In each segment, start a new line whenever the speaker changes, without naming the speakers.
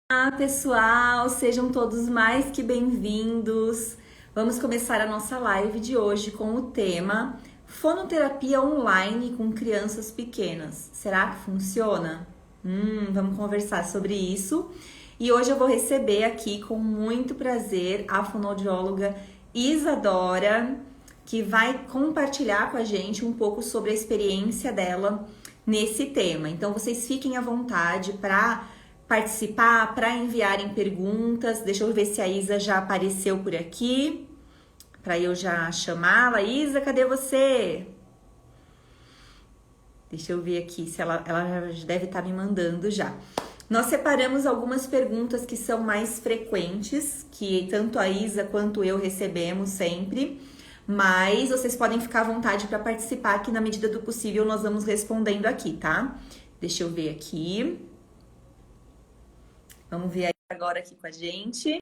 Olá, pessoal, sejam todos mais que bem-vindos. Vamos começar a nossa live de hoje com o tema Fonoterapia online com crianças pequenas. Será que funciona? Vamos conversar sobre isso. E hoje eu vou receber aqui com muito prazer a fonoaudióloga Isadora, que vai compartilhar com a gente um pouco sobre a experiência dela nesse tema. Então vocês fiquem à vontade para participar, para enviarem perguntas. Deixa eu ver se a Isa já apareceu por aqui, para eu já chamá-la. Isa, cadê você? Deixa eu ver aqui se ela já deve estar me mandando já. Nós separamos algumas perguntas que são mais frequentes, que tanto a Isa quanto eu recebemos sempre, mas vocês podem ficar à vontade para participar, que na medida do possível nós vamos respondendo aqui, tá? Deixa eu ver aqui. Vamos ver aí agora aqui com a gente.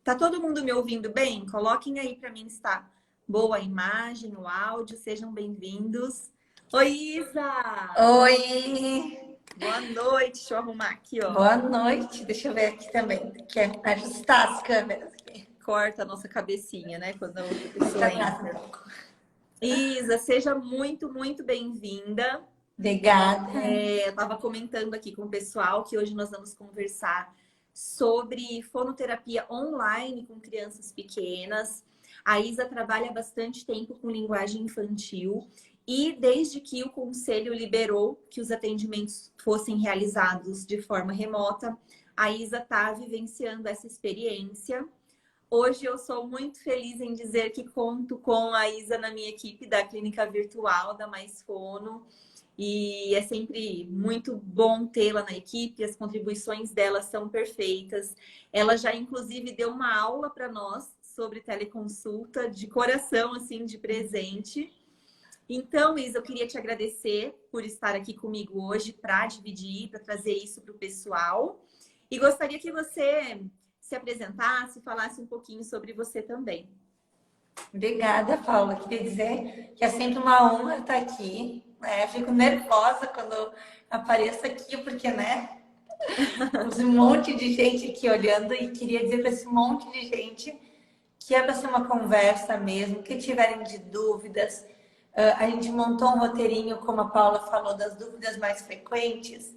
Tá todo mundo me ouvindo bem? Coloquem aí para mim se está boa a imagem, o áudio. Sejam bem-vindos. Oi, Isa!
Oi,
Boa noite. Deixa eu arrumar aqui, ó.
boa noite. Deixa eu ver aqui também. Quer ajustar as câmeras aqui.
Corta a nossa cabecinha, né? Quando a outra
Mais
pessoa
pra trás um
entra.
pouco.
Isa, seja muito, muito bem-vinda.
Obrigada.
Eu estava comentando aqui com o pessoal que hoje nós vamos conversar sobre fonoterapia online com crianças pequenas. A Isa trabalha bastante tempo com linguagem infantil e desde que o conselho liberou que os atendimentos fossem realizados de forma remota, a Isa está vivenciando essa experiência. Hoje eu sou muito feliz em dizer que conto com a Isa na minha equipe da clínica virtual da Mais Fono. E é sempre muito bom tê-la na equipe, as contribuições dela são perfeitas. Ela já, inclusive, deu uma aula para nós sobre teleconsulta, de coração, assim, de presente. Então, Isa, eu queria te agradecer por estar aqui comigo hoje para dividir, para trazer isso para o pessoal. E gostaria que você se apresentasse, falasse um pouquinho sobre você também.
Obrigada, Paula. Queria dizer que é sempre uma honra estar aqui. Fico nervosa quando apareço aqui, porque, tem um monte de gente aqui olhando e queria dizer para esse monte de gente que é para ser uma conversa mesmo, que tiverem de dúvidas. A gente montou um roteirinho, como a Paula falou, das dúvidas mais frequentes,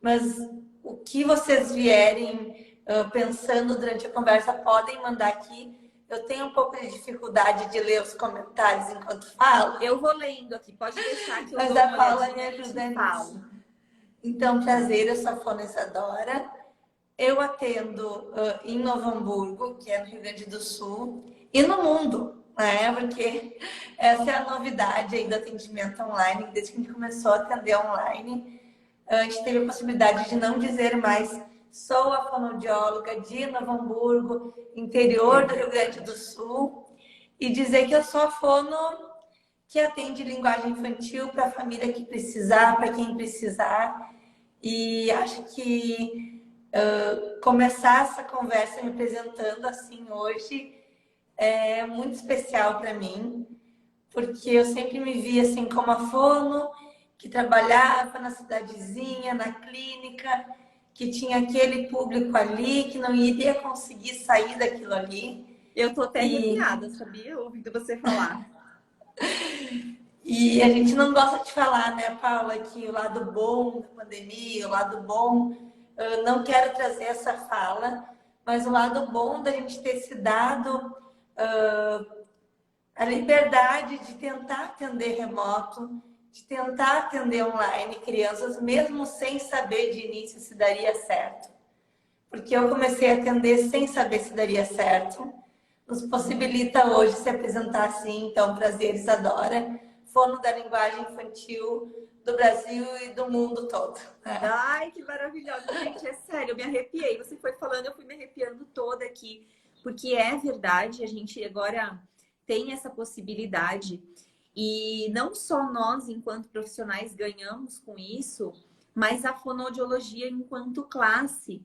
mas o que vocês vierem pensando durante a conversa podem mandar aqui. Eu tenho um pouco de dificuldade de ler os comentários enquanto falo,
Eu vou lendo aqui, pode deixar que eu
mas
dou
a
uma
Paula me
olhadinha e te
ajuda nisso.
falo.
Então, prazer, eu sou a Fono Isadora. Eu atendo em Novo Hamburgo, que é no Rio Grande do Sul, e no mundo, né? Porque essa é a novidade aí do atendimento online. Desde que a gente começou a atender online, a gente teve a possibilidade de não dizer mais sou a fonoaudióloga de Novo Hamburgo, interior do Rio Grande do Sul, e dizer que eu sou a fono que atende linguagem infantil para a família que precisar, para quem precisar. E acho que começar essa conversa me apresentando assim hoje é muito especial para mim, porque eu sempre me vi assim como a fono que trabalhava na cidadezinha, na clínica, que tinha aquele público ali que não iria conseguir sair daquilo ali.
Eu tô até
E,
arrepiada, sabia? Ouvindo você falar.
e a gente não gosta de falar, né, Paula, que o lado bom da pandemia, o lado bom, eu não quero trazer essa fala, mas o lado bom da gente ter se dado a liberdade de tentar atender remoto, de tentar atender online crianças, mesmo sem saber de início se daria certo. Porque eu comecei a atender sem saber se daria certo. Nos possibilita hoje se apresentar assim. Então, prazer, Isadora, fono da linguagem infantil do Brasil e do mundo todo.
Ai, que maravilhosa. Gente, é sério, eu me arrepiei. Você foi falando, eu fui me arrepiando toda aqui. Porque é verdade, a gente agora tem essa possibilidade. E não só nós, enquanto profissionais, ganhamos com isso, mas a fonoaudiologia enquanto classe.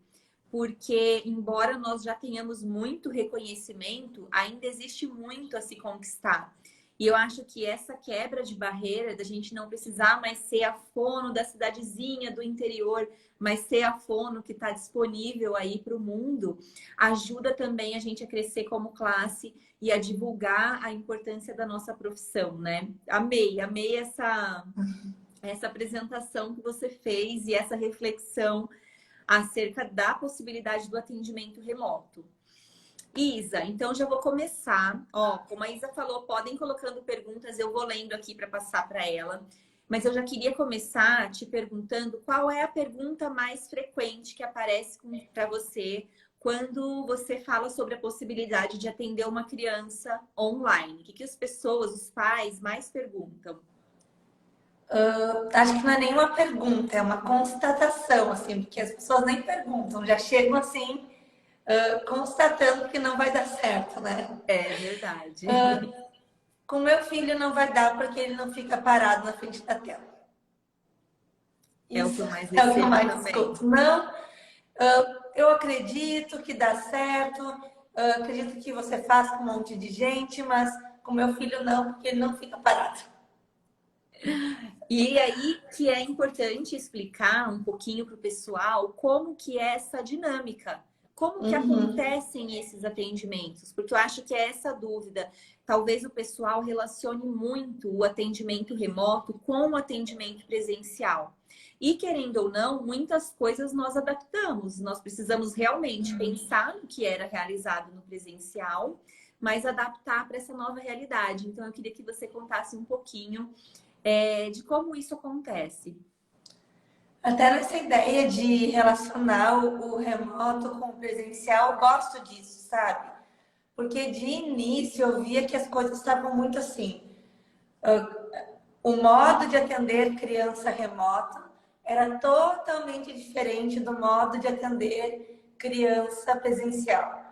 Porque, embora nós já tenhamos muito reconhecimento, ainda existe muito a se conquistar. E eu acho que essa quebra de barreira, da gente não precisar mais ser a fono da cidadezinha, do interior, mas ser a fono que está disponível aí para o mundo, ajuda também a gente a crescer como classe e a divulgar a importância da nossa profissão, né? Amei essa apresentação que você fez e essa reflexão acerca da possibilidade do atendimento remoto. Isa, então já vou começar. Ó, como a Isa falou, podem colocando perguntas, eu vou lendo aqui para passar para ela. Mas eu já queria começar te perguntando qual é a pergunta mais frequente que aparece para você quando você fala sobre a possibilidade de atender uma criança online. O que as pessoas, os pais, mais perguntam?
Acho que não é nenhuma pergunta, é uma constatação, assim, porque as pessoas nem perguntam, já chegam assim, constatando que não vai dar certo, né?
É verdade.
Com meu filho não vai dar porque ele não fica parado na frente da tela.
É o
Isso
que eu mais
é o que eu
recebo
mais
também.
escuto. Não, eu acredito que dá certo, acredito que você faz com um monte de gente, mas com meu filho não, porque ele não fica parado.
E aí que é importante explicar um pouquinho para o pessoal como que é essa dinâmica, como que acontecem esses atendimentos, porque eu acho que é essa dúvida. Talvez o pessoal relacione muito o atendimento remoto com o atendimento presencial. E querendo ou não, muitas coisas nós adaptamos. Nós precisamos realmente pensar no que era realizado no presencial, mas adaptar para essa nova realidade. Então eu queria que você contasse um pouquinho de como isso acontece.
Até nessa ideia de relacionar o remoto com o presencial, eu gosto disso, sabe? Porque de início eu via que as coisas estavam muito assim. O modo de atender criança remota era totalmente diferente do modo de atender criança presencial.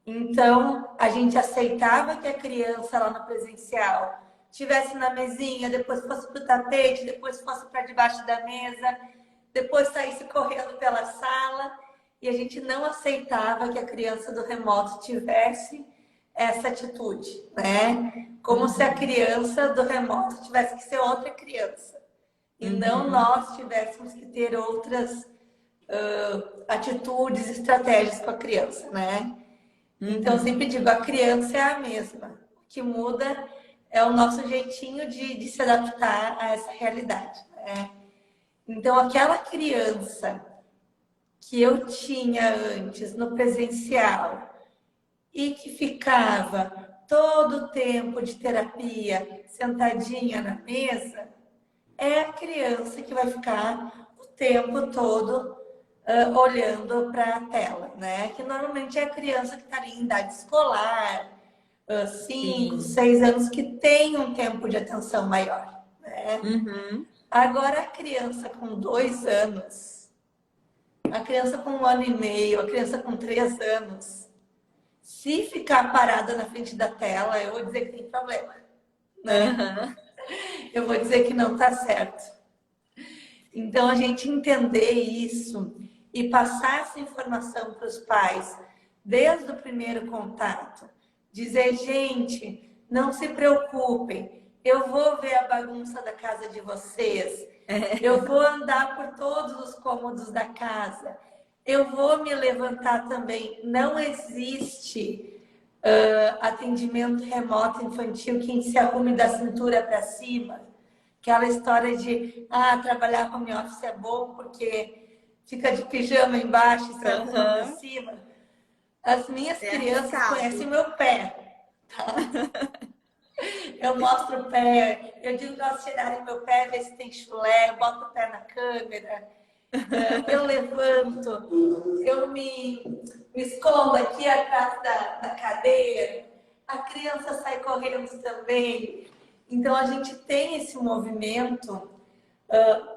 Então, a gente aceitava que a criança lá no presencial estivesse na mesinha, depois fosse para o tapete, depois fosse para debaixo da mesa, depois saísse correndo pela sala, e a gente não aceitava que a criança do remoto tivesse essa atitude, né? Como se a criança do remoto tivesse que ser outra criança, e não nós tivéssemos que ter outras atitudes, estratégias com a criança, né? Então, eu sempre digo, a criança é a mesma. O que muda é o nosso jeitinho de se adaptar a essa realidade, né? Então, aquela criança que eu tinha antes no presencial e que ficava todo o tempo de terapia sentadinha na mesa, é a criança que vai ficar o tempo todo olhando para a tela, né? Que normalmente é a criança que está ali em idade escolar, 5, 6 anos, que tem um tempo de atenção maior, né? Agora, a criança com 2 anos, a criança com 1 ano e meio, a criança com 3 anos, se ficar parada na frente da tela, eu vou dizer que tem problema, né? Eu vou dizer que não está certo. Então, a gente entender isso e passar essa informação para os pais desde o primeiro contato. Dizer, gente, não se preocupem, eu vou ver a bagunça da casa de vocês, eu vou andar por todos os cômodos da casa, eu vou me levantar também. Não existe atendimento remoto infantil que se arrume da cintura para cima. Aquela história de trabalhar home office é bom porque fica de pijama embaixo e se arruma para cima. As minhas crianças conhecem meu pé, tá? Eu mostro o pé, eu digo para elas tirarem meu pé, ver se tem chulé, eu boto o pé na câmera, eu levanto, eu me escondo aqui atrás da cadeira, a criança sai correndo também. Então, a gente tem esse movimento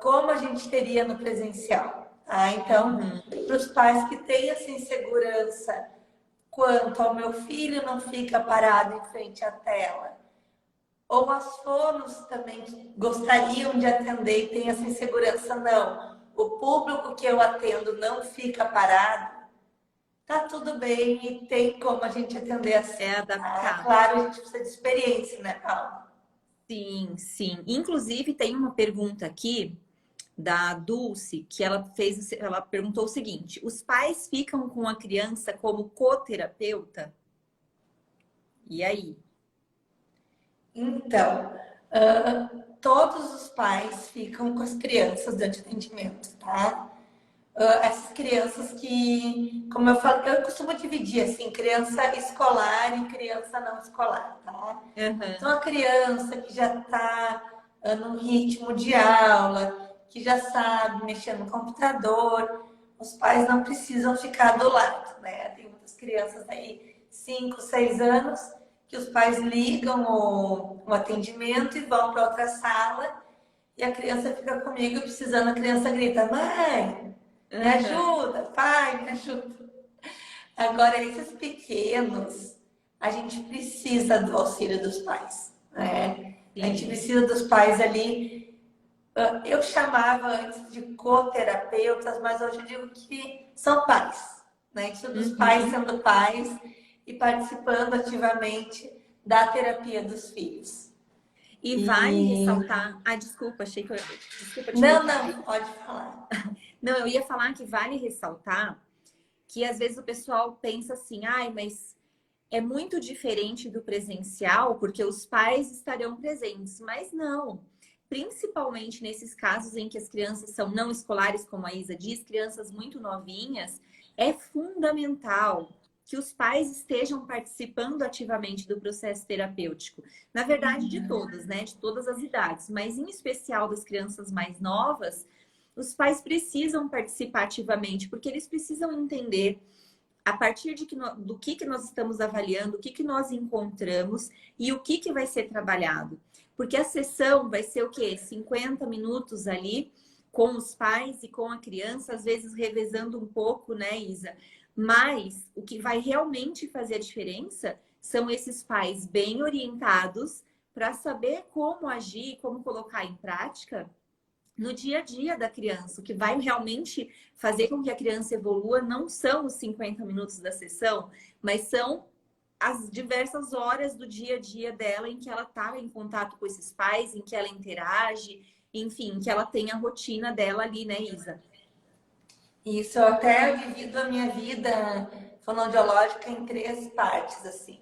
como a gente teria no presencial. Tá? Então, para os pais que têm essa insegurança quanto ao meu filho não fica parado em frente à tela, ou as fonos também que gostariam de atender e têm essa insegurança, não. O público que eu atendo não fica parado, tá tudo bem e tem como a gente atender assim.
É adaptado.
Claro, a gente precisa de experiência, né, Paula?
Sim, sim. Inclusive, tem uma pergunta aqui da Dulce, que ela perguntou o seguinte: os pais ficam com a criança como coterapeuta? E aí?
Então, todos os pais ficam com as crianças durante o atendimento, tá? Essas crianças que, como eu falo, eu costumo dividir assim, criança escolar e criança não escolar, tá? Então,
Aham.
a criança que já está no ritmo de aula, que já sabe mexer no computador, os pais não precisam ficar do lado, né? Tem muitas crianças aí, 5, 6 anos, que os pais ligam o atendimento e vão para outra sala e a criança fica comigo precisando, a criança grita, mãe, me
Aham.
ajuda, pai, me ajuda. Agora, esses pequenos, a gente precisa do auxílio dos pais, né? A gente
Sim.
precisa dos pais ali. Eu chamava antes de coterapeutas, mas hoje eu digo que são pais, né? A gente precisa dos pais
Uhum.
sendo pais e participando ativamente da terapia dos filhos.
E vale
E
ressaltar. Ah, desculpa, achei que eu. Desculpa te
não,
interromper.
não, pode falar.
Não, eu ia falar que vale ressaltar que às vezes o pessoal pensa assim, ai, mas é muito diferente do presencial, porque os pais estarão presentes. Mas não. Principalmente nesses casos em que as crianças são não escolares, como a Isa diz, crianças muito novinhas, é fundamental que os pais estejam participando ativamente do processo terapêutico. Na verdade, de todas, né? De todas as idades, mas em especial das crianças mais novas, os pais precisam participar ativamente, porque eles precisam entender a partir do que nós estamos avaliando, o que nós encontramos e o que vai ser trabalhado. Porque a sessão vai ser o quê? 50 minutos ali com os pais e com a criança, às vezes revezando um pouco, né, Isa? Mas o que vai realmente fazer a diferença são esses pais bem orientados para saber como agir, como colocar em prática no dia a dia da criança. O que vai realmente fazer com que a criança evolua não são os 50 minutos da sessão, mas são as diversas horas do dia a dia dela em que ela está em contato com esses pais, em que ela interage, enfim, que ela tem a rotina dela ali, né, Isa?
Isso, eu até divido a minha vida fonoaudiológica em três partes, assim.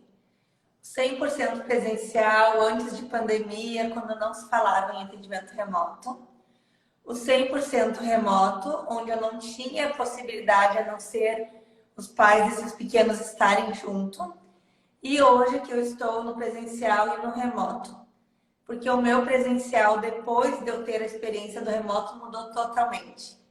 100% presencial, antes de pandemia, quando não se falava em atendimento remoto. O 100% remoto, onde eu não tinha possibilidade a não ser os pais desses pequenos estarem junto. E hoje que eu estou no presencial e no remoto. Porque o meu presencial, depois de eu ter a experiência do remoto, mudou totalmente.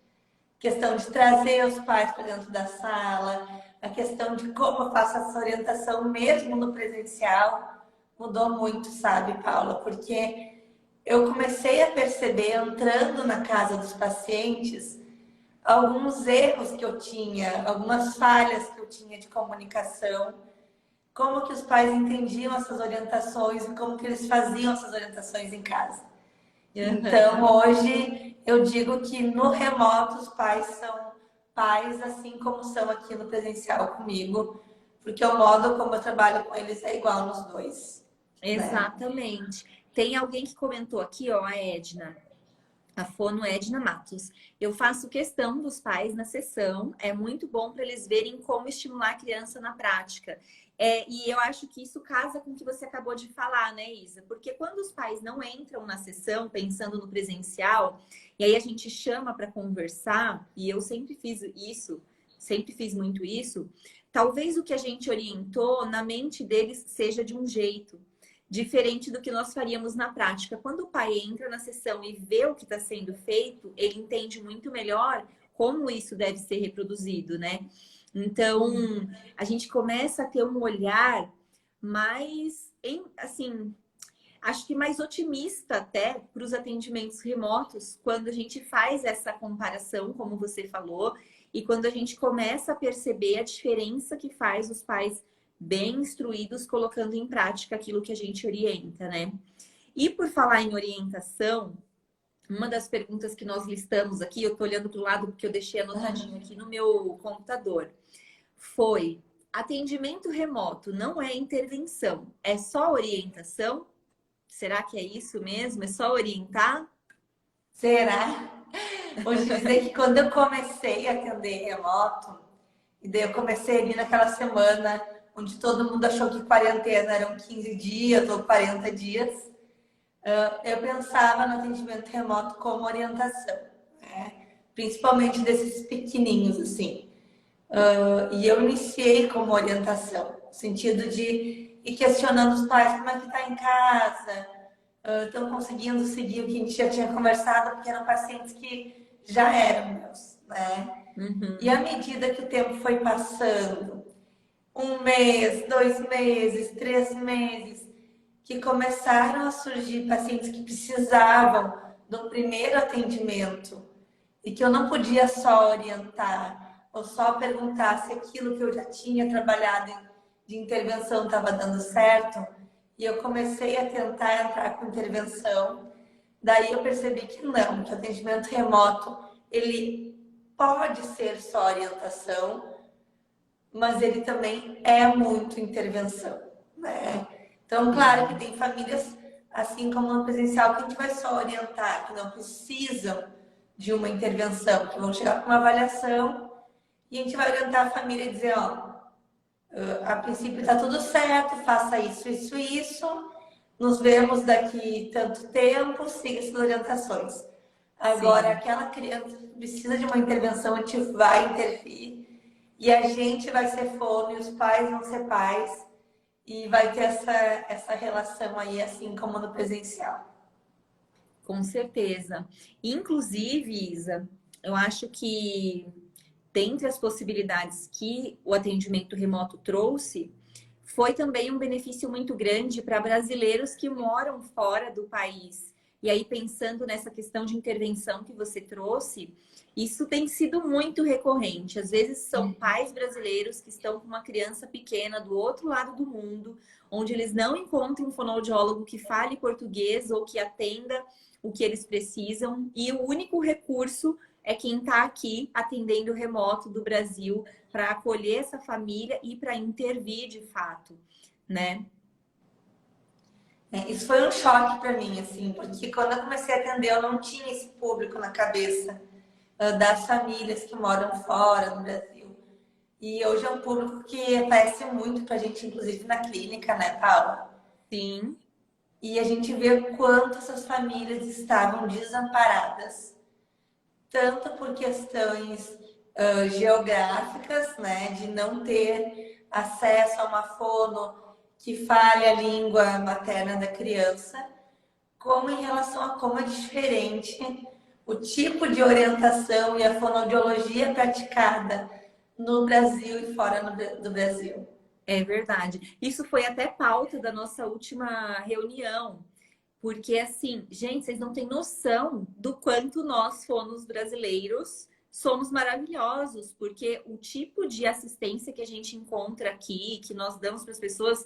Questão de trazer os pais para dentro da sala, a questão de como eu faço essa orientação mesmo no presencial, mudou muito, sabe, Paula? Porque eu comecei a perceber, entrando na casa dos pacientes, alguns erros que eu tinha, algumas falhas que eu tinha de comunicação, como que os pais entendiam essas orientações e como que eles faziam essas orientações em casa. Então,
Uhum.
hoje eu digo que no remoto os pais são pais assim como são aqui no presencial comigo, porque o modo como eu trabalho com eles é igual nos dois, né?
Exatamente. Tem alguém que comentou aqui, ó, a Edna. A fono Edna Matos. Eu faço questão dos pais na sessão. É muito bom para eles verem como estimular a criança na prática. E eu acho que isso casa com o que você acabou de falar, né, Isa? Porque quando os pais não entram na sessão pensando no presencial, e aí a gente chama para conversar, e eu sempre fiz isso, sempre fiz muito isso, talvez o que a gente orientou na mente deles seja de um jeito diferente do que nós faríamos na prática. Quando o pai entra na sessão e vê o que está sendo feito, ele entende muito melhor como isso deve ser reproduzido, né? Então, a gente começa a ter um olhar mais, assim, acho que mais otimista até para os atendimentos remotos, quando a gente faz essa comparação, como você falou, e quando a gente começa a perceber a diferença que faz os pais bem instruídos colocando em prática aquilo que a gente orienta, né? E por falar em orientação, uma das perguntas que nós listamos aqui, eu tô olhando para o lado porque eu deixei anotadinho aqui no meu computador, foi: atendimento remoto não é intervenção, é só orientação? Será que é isso mesmo? É só orientar?
Será? Vou te dizer que quando eu comecei a atender remoto, e daí eu comecei ali naquela semana onde todo mundo achou que quarentena eram 15 dias ou 40 dias, eu pensava no atendimento remoto como orientação, né? Principalmente desses pequenininhos, assim. E eu iniciei como orientação, no sentido de ir questionando os pais como é que está em casa, estão conseguindo seguir o que a gente já tinha conversado, porque eram pacientes que já eram meus, né? E à
Uhum.
medida que o tempo foi passando, 1 mês, 2 meses, 3 meses, que começaram a surgir pacientes que precisavam do primeiro atendimento e que eu não podia só orientar ou só perguntar se aquilo que eu já tinha trabalhado de intervenção estava dando certo. E eu comecei a tentar entrar com intervenção. Daí eu percebi que não, que o atendimento remoto ele pode ser só orientação, mas ele também é muito intervenção, né? Então, claro que
Sim,
tem famílias, assim como no presencial, que a gente vai só orientar, que não precisam de uma intervenção, que vão chegar com uma avaliação e a gente vai orientar a família e dizer, ó, a princípio está tudo certo, faça isso, isso, isso, nos vemos daqui tanto tempo, siga essas orientações. Agora,
sim.
aquela criança que precisa de uma intervenção, a gente vai intervir e a gente vai ser fono e os pais vão ser pais e vai ter essa relação aí, assim como no presencial.
Com certeza. Inclusive, Isa, eu acho que dentre as possibilidades que o atendimento remoto trouxe, foi também um benefício muito grande para brasileiros que moram fora do país. E aí, pensando nessa questão de intervenção que você trouxe, isso tem sido muito recorrente. Às vezes são pais brasileiros que estão com uma criança pequena do outro lado do mundo, onde eles não encontram um fonoaudiólogo que fale português ou que atenda o que eles precisam, e o único recurso é quem está aqui atendendo remoto do Brasil para acolher essa família e para intervir de fato, né?
Isso foi um choque para mim, assim, porque quando eu comecei a atender, eu não tinha esse público na cabeça, das famílias que moram fora do Brasil. E hoje é um público que aparece muito para a gente, inclusive na clínica, né, Paula?
Sim,
E a gente vê o quanto essas famílias estavam desamparadas, tanto por questões geográficas, né, de não ter acesso a uma fono que fale a língua materna da criança, como em relação a como é diferente o tipo de orientação e a fonoaudiologia praticada no Brasil e fora do Brasil.
é verdade. Isso foi até pauta da nossa última reunião, porque assim, gente, vocês não têm noção do quanto nós fomos brasileiros. Somos maravilhosos, porque o tipo de assistência que a gente encontra aqui, que nós damos para as pessoas,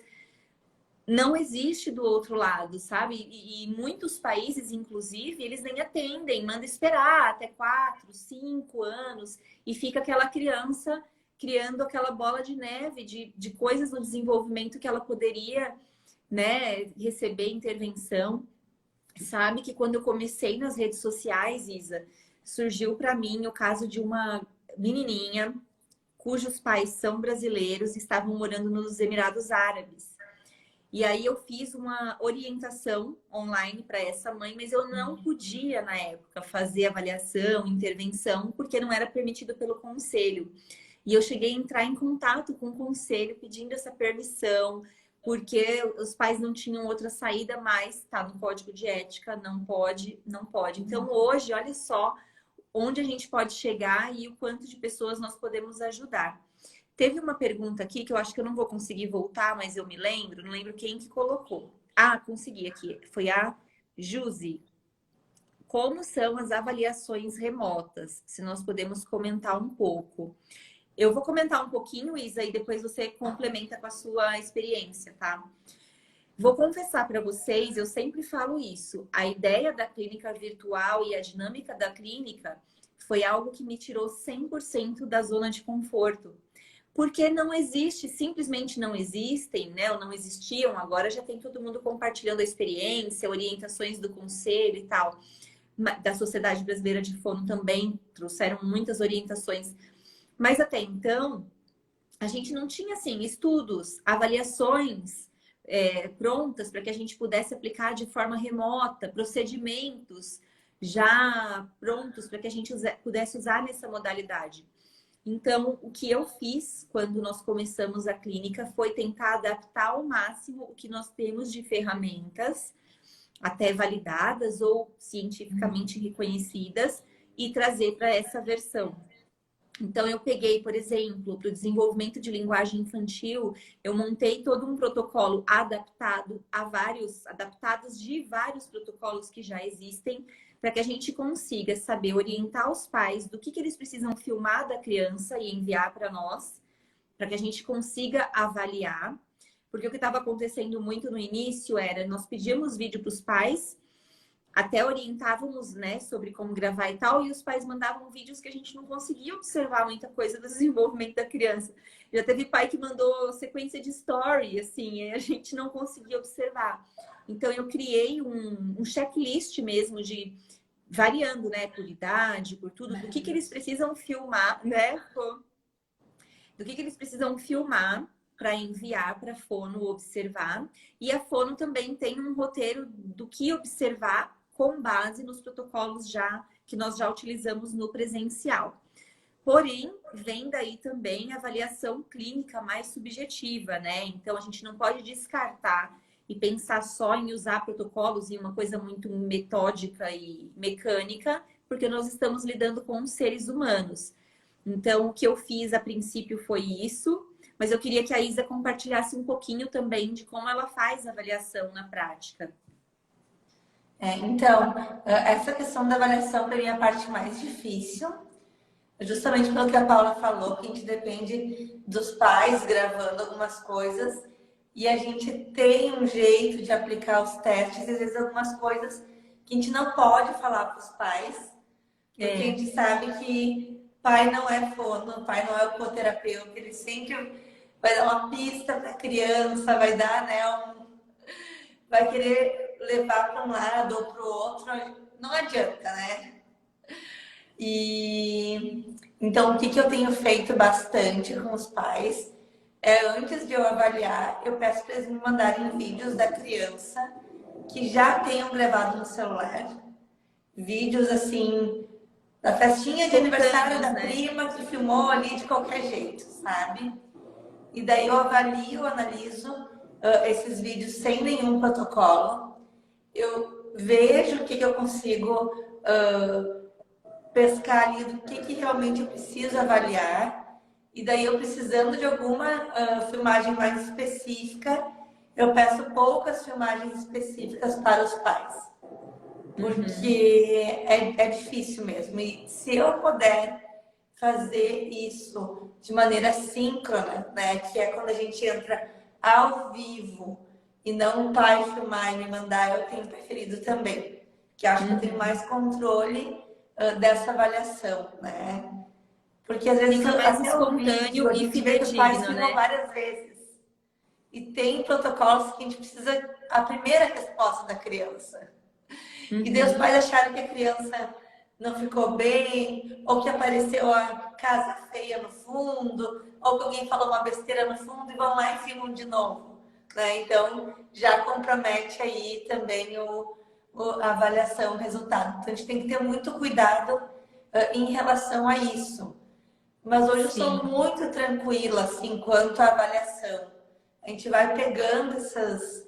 não existe do outro lado, sabe? E muitos países, inclusive, eles nem atendem, manda esperar até 4, 5 anos e fica aquela criança criando aquela bola de neve de coisas no desenvolvimento que ela poderia, né, receber intervenção. Sabe que quando eu comecei nas redes sociais, Isa, surgiu para mim o caso de uma menininha cujos pais são brasileiros e estavam morando nos Emirados Árabes. E aí eu fiz uma orientação online para essa mãe, mas eu não podia na época fazer avaliação, intervenção, porque não era permitido pelo conselho. E eu cheguei a entrar em contato com o conselho pedindo essa permissão, porque os pais não tinham outra saída, mas tá no código de ética, não pode, não pode. Então hoje, olha só onde a gente pode chegar e o quanto de pessoas nós podemos ajudar. Teve uma pergunta aqui que eu acho que eu não vou conseguir voltar, mas eu me lembro, não lembro quem que colocou. Ah, consegui aqui. Foi a Juzi. Como são as avaliações remotas? Se nós podemos comentar um pouco. Eu vou comentar um pouquinho, Isa, e depois você complementa com a sua experiência, tá? Vou confessar para vocês, eu sempre falo isso. A ideia da clínica virtual e a dinâmica da clínica foi algo que me tirou 100% da zona de conforto. Porque não existe, simplesmente não existem, né? Ou não existiam, agora já tem todo mundo compartilhando a experiência, orientações do conselho e tal. Da Sociedade Brasileira de Fono também trouxeram muitas orientações. Mas até então, a gente não tinha, assim, estudos, avaliações prontas para que a gente pudesse aplicar de forma remota, procedimentos já prontos para que a gente pudesse usar nessa modalidade. Então, o que eu fiz quando nós começamos a clínica foi tentar adaptar ao máximo o que nós temos de ferramentas, até validadas ou cientificamente reconhecidas, e trazer para essa versão. Então, eu peguei, por exemplo, para o desenvolvimento de linguagem infantil, eu montei todo um protocolo adaptado adaptados de vários protocolos que já existem, para que a gente consiga saber orientar os pais do que eles precisam filmar da criança e enviar para nós, para que a gente consiga avaliar. Porque o que estava acontecendo muito no início era, nós pedíamos vídeo para os pais, até orientávamos, né, sobre como gravar e tal, e os pais mandavam vídeos que a gente não conseguia observar muita coisa do desenvolvimento da criança. Já teve pai que mandou sequência de story, assim, e a gente não conseguia observar. Então, eu criei um checklist mesmo de variando, né, por idade, por tudo, do que eles precisam filmar, né, do que eles precisam filmar para enviar para a Fono observar. E a Fono também tem um roteiro do que observar com base nos protocolos que nós já utilizamos no presencial. Porém, vem daí também a avaliação clínica mais subjetiva, né? Então, a gente não pode descartar e pensar só em usar protocolos e uma coisa muito metódica e mecânica, porque nós estamos lidando com seres humanos. Então, o que eu fiz a princípio foi isso, mas eu queria que a Isa compartilhasse um pouquinho também de como ela faz a avaliação na prática.
Então, essa questão da avaliação para mim é a parte mais difícil, justamente pelo que a Paula falou, que a gente depende dos pais gravando algumas coisas e a gente tem um jeito de aplicar os testes, e às vezes algumas coisas que a gente não pode falar para os pais, porque a gente sabe que pai não é fono, pai não é o coterapeuta, ele sempre vai dar uma pista para a criança, vai dar, né, vai querer levar para um lado ou para o outro, não adianta, né? E então, o que eu tenho feito bastante com os pais antes de eu avaliar, eu peço para eles me mandarem vídeos da criança que já tenham gravado no celular. Vídeos assim, da festinha de aniversário da prima que filmou ali de qualquer jeito, sabe? E daí eu avalio, analiso esses vídeos sem nenhum protocolo. Eu vejo o que eu consigo pescar ali, do que realmente eu preciso avaliar. E daí eu precisando de alguma filmagem mais específica, eu peço poucas filmagens específicas para os pais. Porque é difícil mesmo. E se eu puder fazer isso de maneira síncrona, né? Que é quando a gente entra ao vivo e não o pai filmar e me mandar, eu tenho preferido também. Que acho que eu tenho mais controle dessa avaliação, né? Porque às vezes
fica mais
até o vídeo,
espontâneo
a
e
gente vê que os pais
fidedigno,
filmam
né?
várias vezes. E tem protocolos que a gente precisa a primeira resposta da criança. E daí os pais acharam que a criança não ficou bem, ou que apareceu a casa feia no fundo, ou que alguém falou uma besteira no fundo e vão lá e filmam de novo. Né? Então, já compromete aí também a avaliação, o resultado. Então, a gente tem que ter muito cuidado em relação a isso. Mas hoje eu sou muito tranquila, assim, quanto à avaliação. A gente vai pegando essas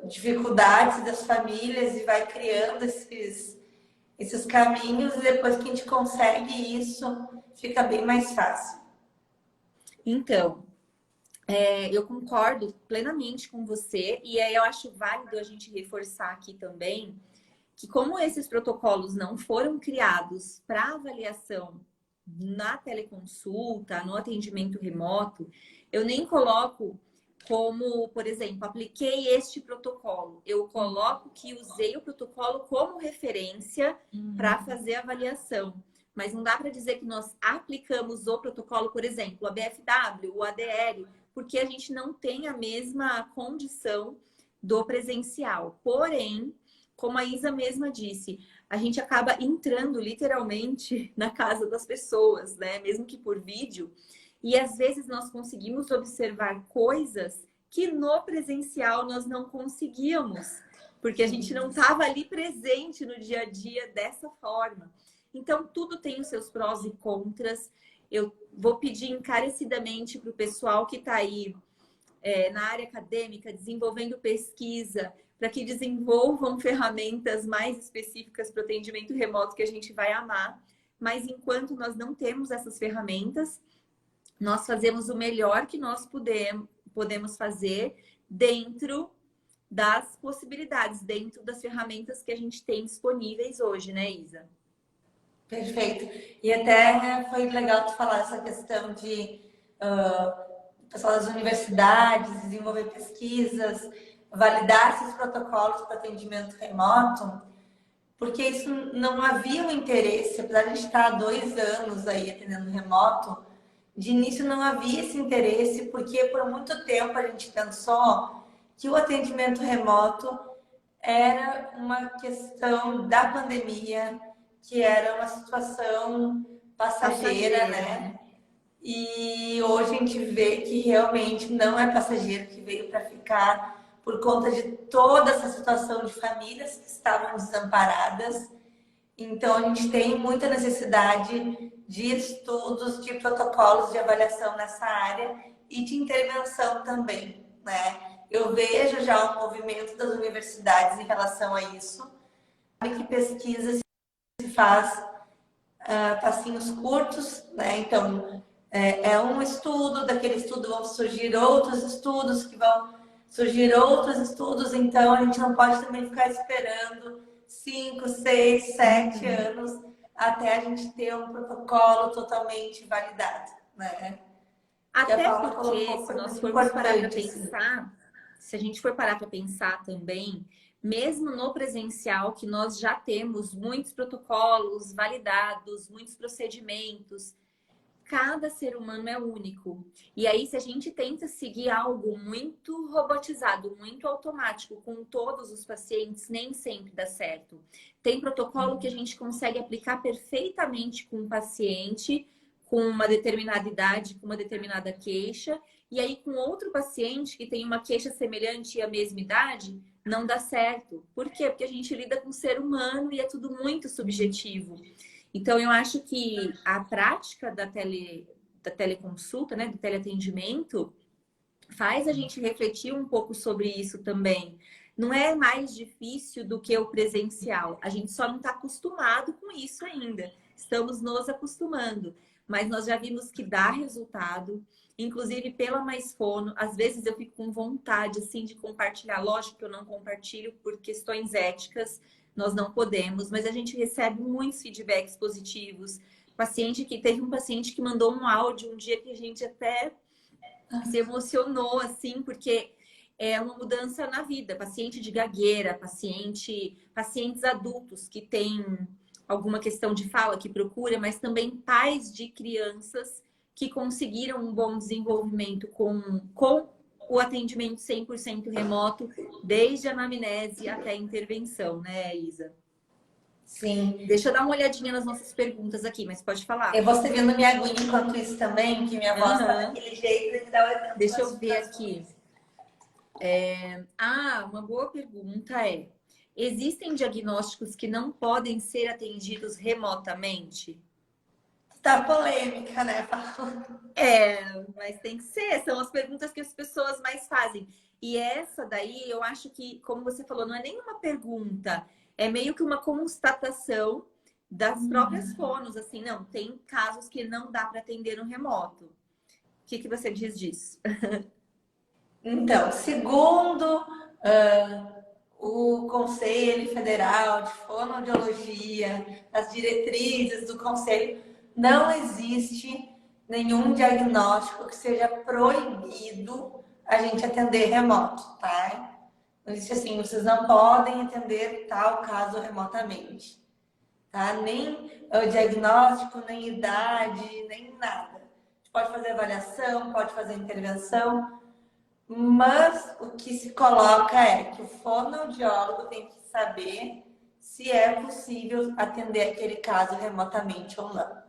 dificuldades das famílias e vai criando esses caminhos, e depois que a gente consegue isso, fica bem mais fácil.
Então, eu concordo plenamente com você, e aí eu acho válido a gente reforçar aqui também que como esses protocolos não foram criados para avaliação na teleconsulta, no atendimento remoto, eu nem coloco como, por exemplo, apliquei este protocolo. Eu coloco que usei o protocolo como referência para fazer a avaliação. mas não dá para dizer que nós aplicamos o protocolo, por exemplo, a BFW, o ADL, porque a gente não tem a mesma condição do presencial. Porém, como a Isa mesma disse, a gente acaba entrando literalmente na casa das pessoas, né? Mesmo que por vídeo. E às vezes nós conseguimos observar coisas que no presencial nós não conseguíamos, porque a gente não estava ali presente no dia a dia dessa forma. Então, tudo tem os seus prós e contras. Eu vou pedir encarecidamente para o pessoal que está aí na área acadêmica, desenvolvendo pesquisa, para que desenvolvam ferramentas mais específicas para o atendimento remoto que a gente vai amar. Mas enquanto nós não temos essas ferramentas, nós fazemos o melhor que nós podemos fazer dentro das possibilidades, dentro das ferramentas que a gente tem disponíveis hoje, né, Isa?
Perfeito. E até foi legal tu falar essa questão de pessoal das universidades desenvolver pesquisas, validar esses protocolos para atendimento remoto, porque isso não havia um interesse, apesar de a gente estar há 2 anos aí atendendo remoto, de início não havia esse interesse, porque por muito tempo a gente pensou que o atendimento remoto era uma questão da pandemia, que era uma situação passageira, né? E hoje a gente vê que realmente não é passageiro, que veio para ficar por conta de toda essa situação de famílias que estavam desamparadas. Então, a gente tem muita necessidade de estudos, de protocolos de avaliação nessa área e de intervenção também, né? Eu vejo já um movimento das universidades em relação a isso, que pesquisa se faz passinhos curtos, né? Então, é um estudo, daquele estudo vão surgir outros estudos, que vão surgir outros estudos, então a gente não pode também ficar esperando 5, 6, 7 anos até a gente ter um protocolo totalmente validado, né?
Até porque, se nós formos parar para
assim.
pensar, se a gente for parar para pensar também, mesmo no presencial, que nós já temos muitos protocolos validados, muitos procedimentos, cada ser humano é único. E aí, se a gente tenta seguir algo muito robotizado, muito automático com todos os pacientes, nem sempre dá certo. Tem protocolo que a gente consegue aplicar perfeitamente com um paciente com uma determinada idade, com uma determinada queixa, e aí com outro paciente que tem uma queixa semelhante e a mesma idade, não dá certo. Por quê? Porque a gente lida com o ser humano e é tudo muito subjetivo. Então, eu acho que a prática da teleconsulta, né, do teleatendimento, faz a gente refletir um pouco sobre isso também. Não é mais difícil do que o presencial. A gente só não está acostumado com isso ainda. Estamos nos acostumando. Mas nós já vimos que dá resultado. Inclusive, pela Mais Fono, às vezes eu fico com vontade, assim, de compartilhar. Lógico que eu não compartilho por questões éticas. Nós não podemos, mas a gente recebe muitos feedbacks positivos. Teve um paciente que mandou um áudio um dia que a gente até se emocionou, assim, porque é uma mudança na vida. Paciente de gagueira, pacientes adultos que têm alguma questão de fala, que procura, mas também pais de crianças que conseguiram um bom desenvolvimento com o atendimento 100% remoto, desde a anamnese até a intervenção, né, Isa?
Sim.
Deixa eu dar uma olhadinha nas nossas perguntas aqui, mas pode falar.
Eu vou servindo minha aguinha enquanto isso também, que minha voz tá daquele jeito,
Deixa eu ver aqui. Uma boa pergunta é: existem diagnósticos que não podem ser atendidos remotamente?
Tá polêmica, né, Paulo?
Mas tem que ser. São as perguntas que as pessoas mais fazem. E essa daí, eu acho que, como você falou, não é nenhuma pergunta. É meio que uma constatação das próprias fonos. Assim, não, tem casos que não dá para atender no remoto. O que você diz disso?
Então, segundo o Conselho Federal de Fonoaudiologia, as diretrizes do Conselho, não existe nenhum diagnóstico que seja proibido a gente atender remoto, tá? Não existe assim, vocês não podem atender tal caso remotamente, tá? Nem o diagnóstico, nem idade, nem nada. A gente pode fazer avaliação, pode fazer intervenção, mas o que se coloca é que o fonoaudiólogo tem que saber se é possível atender aquele caso remotamente ou não.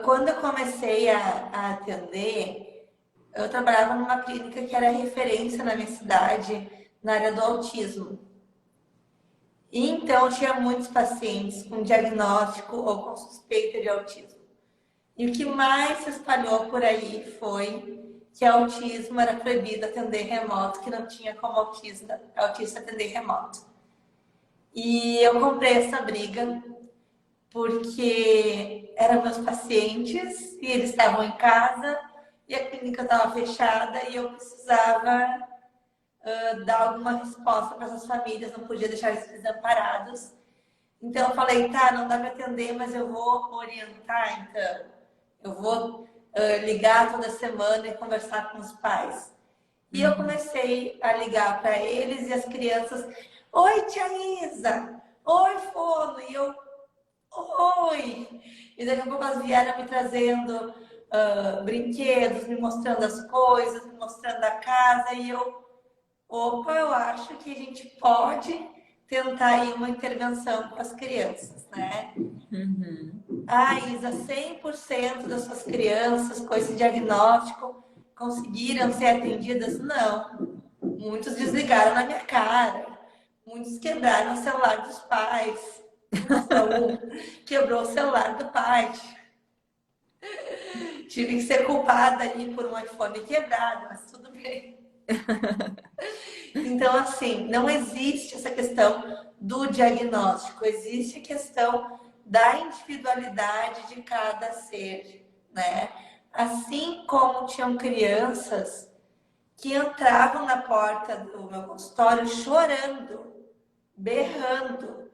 Quando eu comecei a atender, eu trabalhava numa clínica que era referência na minha cidade na área do autismo. E então tinha muitos pacientes com diagnóstico ou com suspeita de autismo. E o que mais se espalhou por aí foi que autismo era proibido atender remoto, que não tinha como autista atender remoto. E eu comprei essa briga porque eram meus pacientes e eles estavam em casa e a clínica estava fechada e eu precisava dar alguma resposta para essas famílias, não podia deixar eles desamparados. Então eu falei, tá, não dá para atender, mas eu vou orientar, então. Eu vou ligar toda semana e conversar com os pais. E eu comecei a ligar para eles e as crianças, oi, tia Isa, oi, Fono, e eu, oi! E daqui a pouco elas vieram me trazendo brinquedos, me mostrando as coisas, me mostrando a casa, e eu, opa, eu acho que a gente pode tentar aí uma intervenção com as crianças, né? Ah, Isa, 100% das suas crianças com esse diagnóstico conseguiram ser atendidas? Não. Muitos desligaram na minha cara. Muitos quebraram o celular dos pais. Um quebrou o celular do pai. Tive que ser culpada aí por um iPhone quebrado, mas tudo bem. Então, assim, não existe essa questão do diagnóstico, existe a questão da individualidade de cada ser, né? Assim como tinham crianças que entravam na porta do meu consultório chorando, berrando,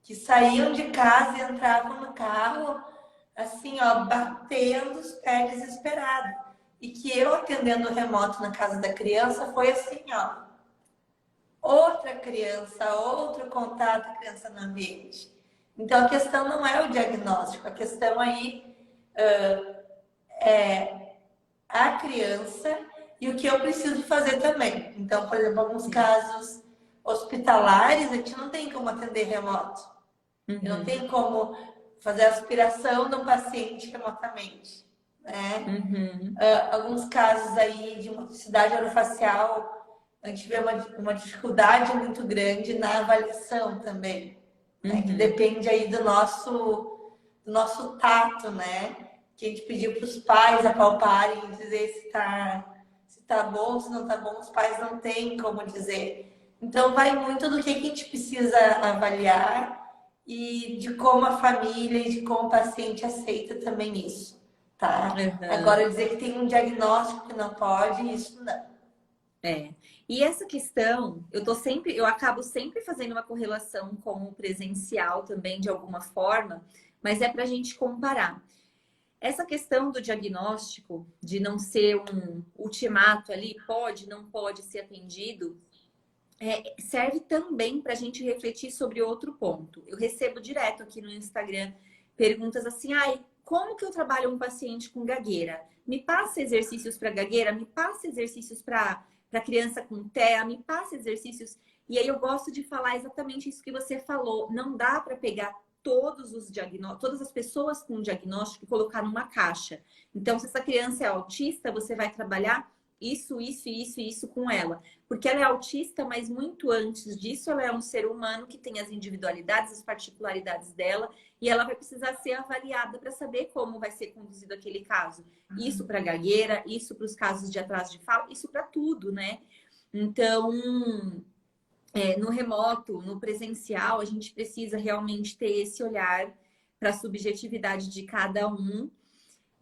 que saíam de casa e entravam no carro, assim, ó, batendo os pés desesperado. E que eu atendendo remoto na casa da criança foi assim, ó, outra criança, outro contato com a criança no ambiente. Então, a questão não é o diagnóstico, a questão aí é a criança e o que eu preciso fazer também. Então, por exemplo, alguns casos hospitalares, a gente não tem como atender remoto. Eu não tenho como fazer a aspiração de um paciente remotamente. Né? Alguns casos aí de motricidade orofacial, a gente vê uma dificuldade muito grande na avaliação também, né? Que depende aí do nosso tato, né? Que a gente pediu para os pais apalparem e dizer se tá bom, se não tá bom, os pais não têm como dizer. Então vai muito do que a gente precisa avaliar e de como a família e de como o paciente aceita também isso, tá? Agora dizer que tem um diagnóstico que não pode, isso não.
E essa questão, eu acabo sempre fazendo uma correlação com o presencial também, de alguma forma, mas é para a gente comparar. Essa questão do diagnóstico, de não ser um ultimato ali, pode, não pode ser atendido, serve também para a gente refletir sobre outro ponto. Eu recebo direto aqui no Instagram perguntas assim, como que eu trabalho um paciente com gagueira? Me passa exercícios para gagueira, me passa exercícios para criança com TEA, me passa exercícios. E aí eu gosto de falar exatamente isso que você falou. Não dá para pegar todas as pessoas com diagnóstico e colocar numa caixa. Então, se essa criança é autista, você vai trabalhar isso, isso, isso e isso com ela. Porque ela é autista, mas muito antes disso, ela é um ser humano que tem as individualidades, as particularidades dela, e ela vai precisar ser avaliada para saber como vai ser conduzido aquele caso. Isso para gagueira, isso para os casos de atraso de fala, isso para tudo, né? Então, no remoto, no presencial, a gente precisa realmente ter esse olhar para a subjetividade de cada um.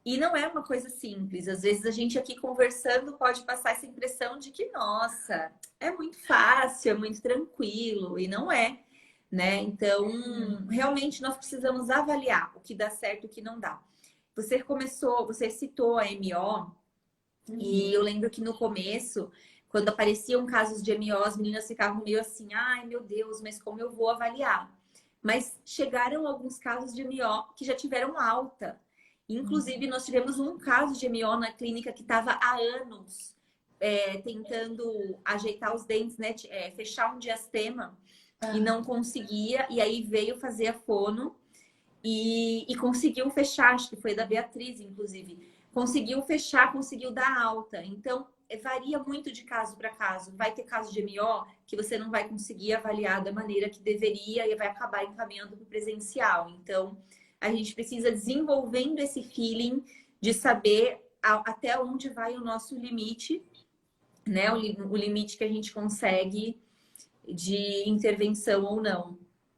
E não é uma coisa simples. Às vezes a gente aqui conversando pode passar essa impressão de que, nossa, é muito fácil, é muito tranquilo. E não é, né? Então, realmente nós precisamos avaliar o que dá certo e o que não dá. Você citou a MO, e eu lembro que no começo, quando apareciam casos de MO, as meninas ficavam meio assim, ai meu Deus, mas como eu vou avaliar? mas chegaram alguns casos de MO que já tiveram alta. Inclusive, nós tivemos um caso de MO na clínica que estava há anos tentando ajeitar os dentes, né? Fechar um diastema e não conseguia. E aí veio fazer a fono e conseguiu fechar. Acho que foi da Beatriz, inclusive. Conseguiu fechar, conseguiu dar alta. Então, varia muito de caso para caso. Vai ter caso de MO que você não vai conseguir avaliar da maneira que deveria e vai acabar encaminhando para o presencial. Então, a gente precisa desenvolvendo esse feeling de saber até onde vai o nosso limite, né? O limite que a gente consegue de intervenção ou não.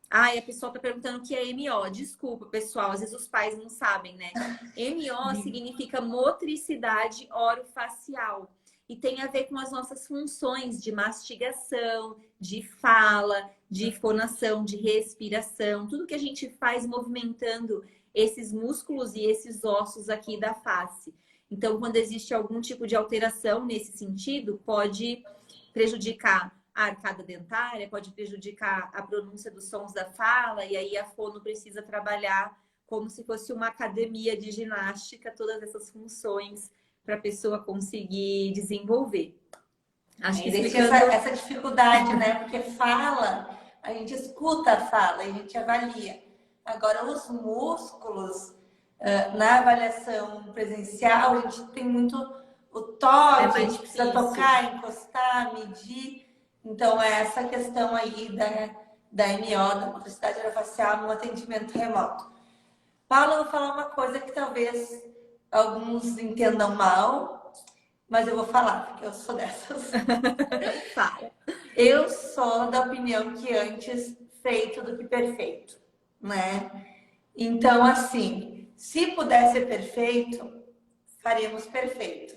Ah, e a pessoa está perguntando o que é MO. Desculpa, pessoal, às vezes os pais não sabem, né? MO significa motricidade orofacial e tem a ver com as nossas funções de mastigação, de fala, de fonação, de respiração, tudo que a gente faz movimentando esses músculos e esses ossos aqui da face. Então, quando existe algum tipo de alteração nesse sentido, pode prejudicar a arcada dentária, pode prejudicar a pronúncia dos sons da fala, e aí a fono precisa trabalhar como se fosse uma academia de ginástica, todas essas funções para a pessoa conseguir desenvolver.
Acho que explicando essa dificuldade, né? Porque fala, a gente escuta a fala, a gente avalia. Agora, os músculos, na avaliação presencial, a gente tem muito o toque, a gente precisa tocar, encostar, medir. Então, é essa questão aí da MO, da motricidade orofacial, no atendimento remoto. Paula, eu vou falar uma coisa que talvez alguns entendam mal, mas eu vou falar, porque eu sou dessas.
Fala.
Eu sou da opinião que antes feito do que perfeito, né? Então, assim, se puder ser perfeito, faremos perfeito.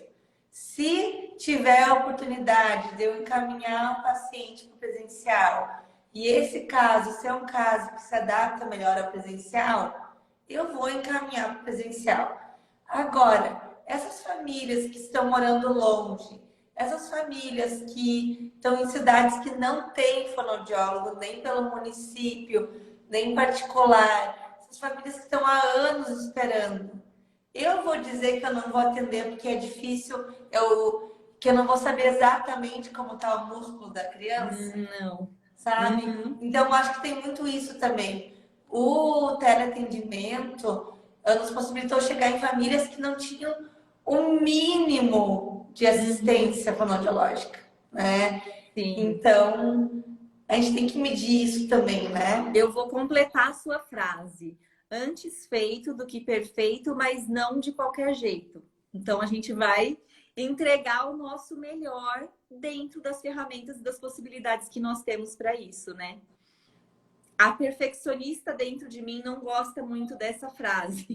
Se tiver a oportunidade de eu encaminhar o paciente para o presencial e esse caso ser um caso que se adapta melhor ao presencial, eu vou encaminhar para o presencial. Agora, essas famílias que estão morando longe, essas famílias que estão em cidades que não têm fonoaudiólogo, nem pelo município, nem em particular, essas famílias que estão há anos esperando, eu vou dizer que eu não vou atender porque é difícil, que eu não vou saber exatamente como está o músculo da criança.
Não.
Sabe? Então, eu acho que tem muito isso também. O teleatendimento nos possibilitou chegar em famílias que não tinham o mínimo de assistência fonoaudiológica, né?
Sim.
Então, a gente tem que medir isso também, né?
Eu vou completar a sua frase. Antes feito do que perfeito, mas não de qualquer jeito. Então, a gente vai entregar o nosso melhor dentro das ferramentas e das possibilidades que nós temos para isso, né? A perfeccionista dentro de mim não gosta muito dessa frase,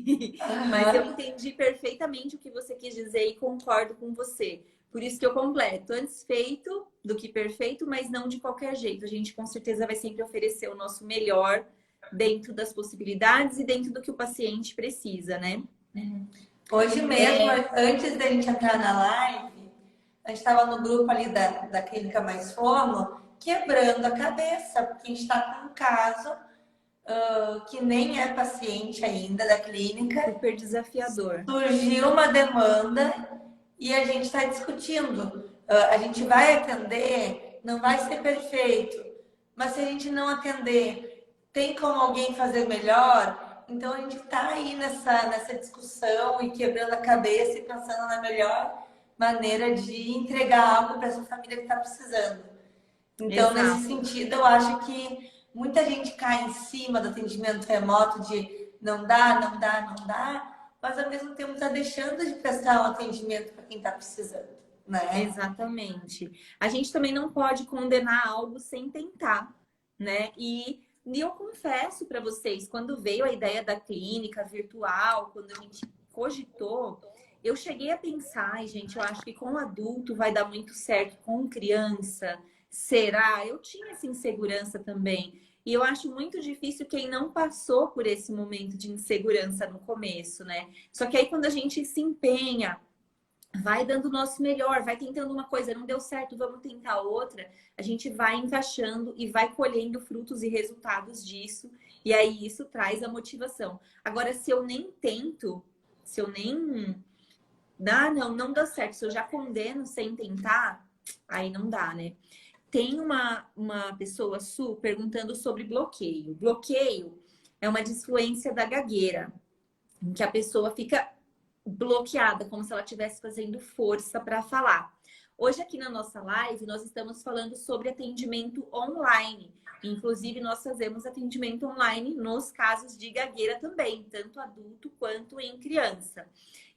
mas eu entendi perfeitamente o que você quis dizer e concordo com você. Por isso que eu completo. Antes feito do que perfeito, mas não de qualquer jeito. A gente com certeza vai sempre oferecer o nosso melhor dentro das possibilidades e dentro do que o paciente precisa, né?
Hoje mesmo, antes da gente entrar na live, a gente estava no grupo ali da Clínica Mais Fono, quebrando a cabeça, porque a gente está com um caso que nem é paciente ainda da clínica.
Super desafiador.
Surgiu uma demanda e a gente está discutindo. A gente vai atender, não vai ser perfeito, mas se a gente não atender, tem como alguém fazer melhor? Então a gente está aí nessa discussão e quebrando a cabeça e pensando na melhor maneira de entregar algo para essa família que está precisando. Então, nesse sentido, eu acho que muita gente cai em cima do atendimento remoto de não dá, não dá, não dá, mas ao mesmo tempo está deixando de prestar um atendimento para quem está precisando, né?
Exatamente. A gente também não pode condenar algo sem tentar, né? E eu confesso para vocês, quando veio a ideia da clínica virtual, quando a gente cogitou, eu cheguei a pensar, gente, eu acho que com adulto vai dar muito certo, com criança, será? Eu tinha essa insegurança também. E eu acho muito difícil quem não passou por esse momento de insegurança no começo, né? Só que aí quando a gente se empenha, vai dando o nosso melhor, vai tentando uma coisa, não deu certo, vamos tentar outra. A gente vai encaixando e vai colhendo frutos e resultados disso. E aí isso traz a motivação. Agora, se eu nem tento, se eu nem... Ah, não deu certo. Se eu já condeno sem tentar, aí não dá, né? Tem uma pessoa, Su, perguntando sobre bloqueio. Bloqueio é uma disfluência da gagueira, em que a pessoa fica bloqueada, como se ela estivesse fazendo força para falar. Hoje aqui na nossa live, nós estamos falando sobre atendimento online. Inclusive, nós fazemos atendimento online nos casos de gagueira também, tanto adulto quanto em criança.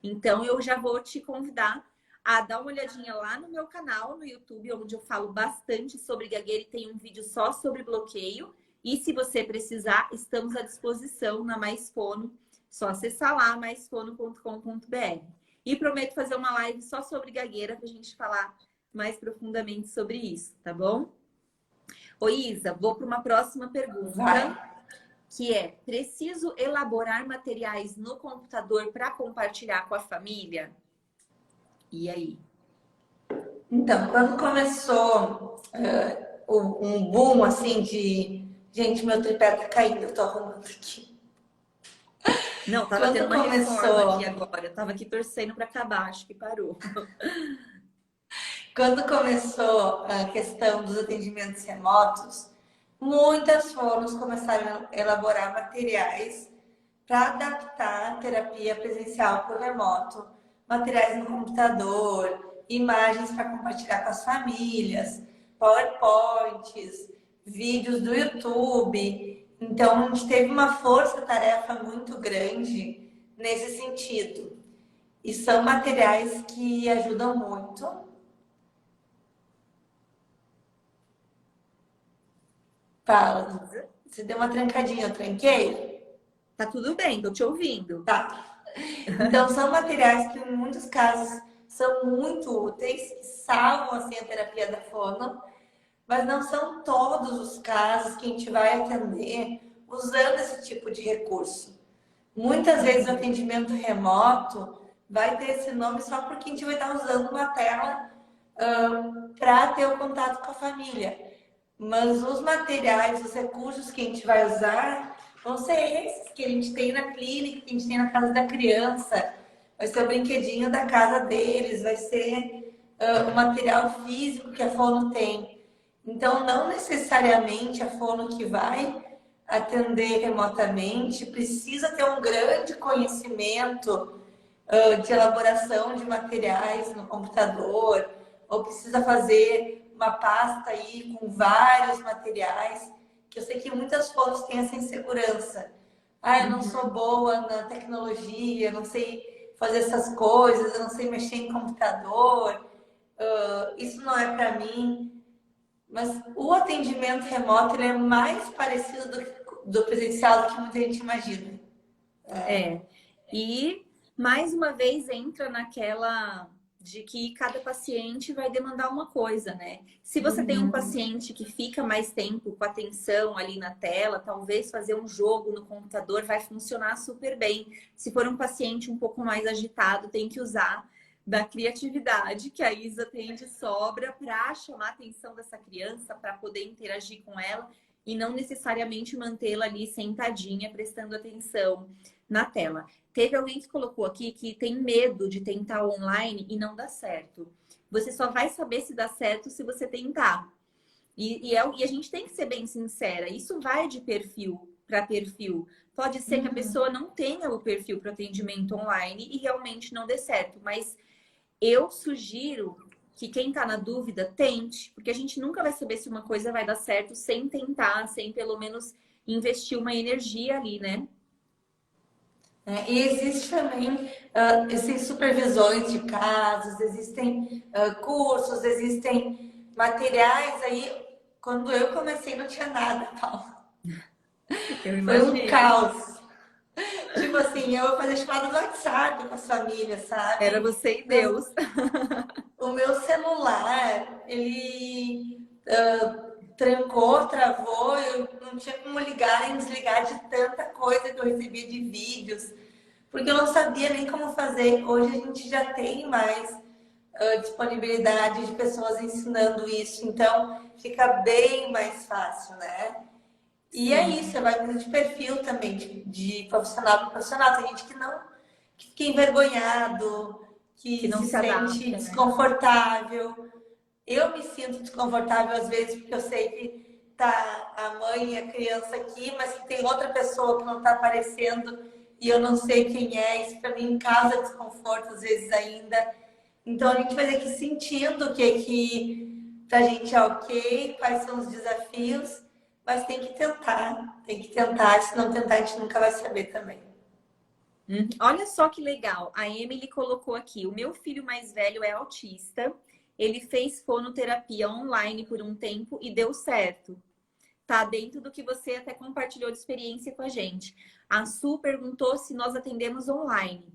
Então, eu já vou te convidar a dar uma olhadinha lá no meu canal, no YouTube, onde eu falo bastante sobre gagueira e tem um vídeo só sobre bloqueio. E se você precisar, estamos à disposição na Mais Fono. Só acessar lá, maisfono.com.br. E prometo fazer uma live só sobre gagueira para a gente falar mais profundamente sobre isso, tá bom? Ô Isa, vou para uma próxima pergunta.
Vai.
Que é, preciso elaborar materiais no computador para compartilhar com a família? E aí?
Então, quando começou um boom assim de... Gente, meu tripé tá caindo, eu tô arrumando aqui.
Não, tava
Quando
tendo uma reforma aqui
começou,
agora. Eu tava aqui torcendo para acabar, acho que parou.
quando começou a questão dos atendimentos remotos, muitas fonos começaram a elaborar materiais para adaptar a terapia presencial para o remoto, materiais no computador, imagens para compartilhar com as famílias, PowerPoints, vídeos do YouTube. Então, a gente teve uma força-tarefa muito grande nesse sentido. E são materiais que ajudam muito. Fala, você deu uma trancadinha, eu tranquei?
Tá tudo bem, tô te ouvindo.
Tá. Então, são materiais que, em muitos casos, são muito úteis, que salvam assim, a terapia da fono, mas não são todos os casos que a gente vai atender usando esse tipo de recurso. Muitas vezes o atendimento remoto vai ter esse nome só porque a gente vai estar usando uma tela para ter o contato com a família. Mas os materiais, os recursos que a gente vai usar vão ser esses que a gente tem na clínica, que a gente tem na casa da criança. Vai ser o brinquedinho da casa deles, vai ser o material físico que a fono tem. Então, não necessariamente a fono que vai atender remotamente precisa ter um grande conhecimento de elaboração de materiais no computador, ou precisa fazer uma pasta aí com vários materiais, que eu sei que muitas fotos têm essa insegurança. Ah, eu não sou boa na tecnologia, eu não sei fazer essas coisas, eu não sei mexer em computador, isso não é para mim. Mas o atendimento remoto ele é mais parecido do presencial do que muita gente imagina.
É. E mais uma vez entra naquela de que cada paciente vai demandar uma coisa, né? Se você tem um paciente que fica mais tempo com atenção ali na tela, talvez fazer um jogo no computador vai funcionar super bem. Se for um paciente um pouco mais agitado, tem que usar da criatividade que a Isa tem de sobra para chamar a atenção dessa criança, para poder interagir com ela e não necessariamente mantê-la ali sentadinha, prestando atenção na tela. Teve alguém que colocou aqui que tem medo de tentar online e não dá certo. Você só vai saber se dá certo se você tentar. E a gente tem que ser bem sincera. Isso vai de perfil para perfil. Pode ser que a pessoa não tenha o perfil para atendimento online e realmente não dê certo. Mas eu sugiro que quem está na dúvida tente. Porque a gente nunca vai saber se uma coisa vai dar certo sem tentar, sem pelo menos investir uma energia ali, né?
E existe também existem supervisões de casos, existem cursos, existem materiais aí. Quando eu comecei não tinha nada, Paulo.
Eu
Foi um
imagino.
caos. Tipo assim, eu fazia chamada no WhatsApp com as famílias,
Era
sabe?
você e Deus.
O meu celular, ele trancou, travou, eu não tinha como ligar nem desligar de tanta coisa que eu recebia de vídeos, porque eu não sabia nem como fazer. Hoje a gente já tem mais disponibilidade de pessoas ensinando isso, então fica bem mais fácil, né? E é
Sim.
isso, vai muito de perfil também, de profissional para profissional. Tem gente que não, que fica envergonhado,
Que
que
não
se
se
sente
adapta, né?
desconfortável. Eu me sinto desconfortável às vezes, porque eu sei que tá a mãe e a criança aqui, mas que tem outra pessoa que não está aparecendo e eu não sei quem é. Isso para mim causa desconforto às vezes ainda. Então a gente vai ter que ir sentindo o que pra gente é ok, quais são os desafios, mas tem que tentar, se não tentar a gente nunca vai saber também.
Olha só que legal. A Emily colocou aqui: o meu filho mais velho é autista. Ele fez fonoterapia online por um tempo e deu certo. Tá dentro do que você até compartilhou de experiência com a gente. A Su perguntou se nós atendemos online.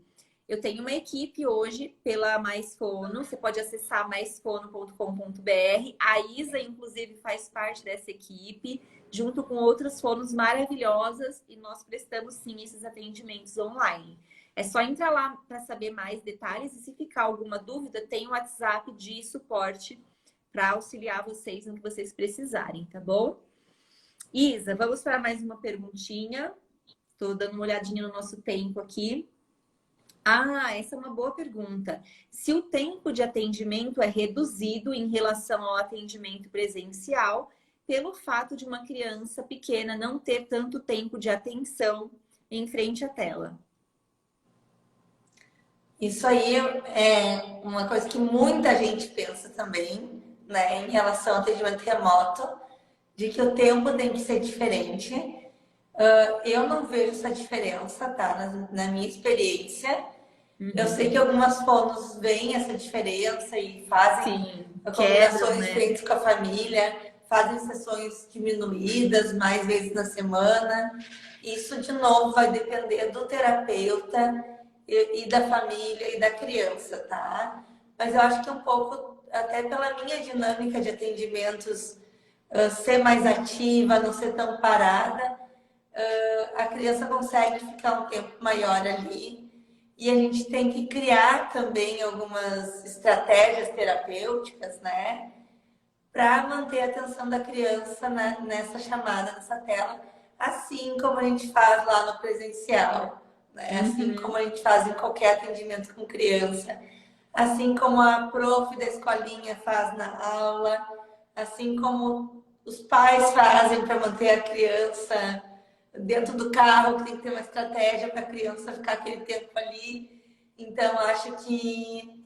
Eu tenho uma equipe hoje pela Mais Fono. Você pode acessar maisfono.com.br. A Isa, inclusive, faz parte dessa equipe, junto com outras fonos maravilhosas, e nós prestamos sim esses atendimentos online. É só entrar lá para saber mais detalhes, e se ficar alguma dúvida, tem o WhatsApp de suporte para auxiliar vocês no que vocês precisarem, tá bom? Isa, vamos para mais uma perguntinha. Estou dando uma olhadinha no nosso tempo aqui. Ah, essa é uma boa pergunta. Se o tempo de atendimento é reduzido em relação ao atendimento presencial, pelo fato de uma criança pequena não ter tanto tempo de atenção em frente à tela.
Isso aí é uma coisa que muita gente pensa também, né, em relação ao atendimento remoto, de que o tempo tem que ser diferente. Eu não vejo essa diferença, tá? Na minha experiência. Eu sei que algumas fonos veem essa diferença e fazem
Sim, quebram,
combinações
né?
diferentes com a família, fazem sessões diminuídas mais vezes na semana. Isso, de novo, vai depender do terapeuta e da família e da criança, tá? Mas eu acho que um pouco, até pela minha dinâmica de atendimentos, ser mais ativa, não ser tão parada, a criança consegue ficar um tempo maior ali. E a gente tem que criar também algumas estratégias terapêuticas, né? Para manter a atenção da criança nessa chamada, nessa tela, assim como a gente faz lá no presencial, né? Assim como a gente faz em qualquer atendimento com criança, assim como a prof da escolinha faz na aula, assim como os pais fazem para manter a criança dentro do carro, que tem que ter uma estratégia para a criança ficar aquele tempo ali. Então, acho que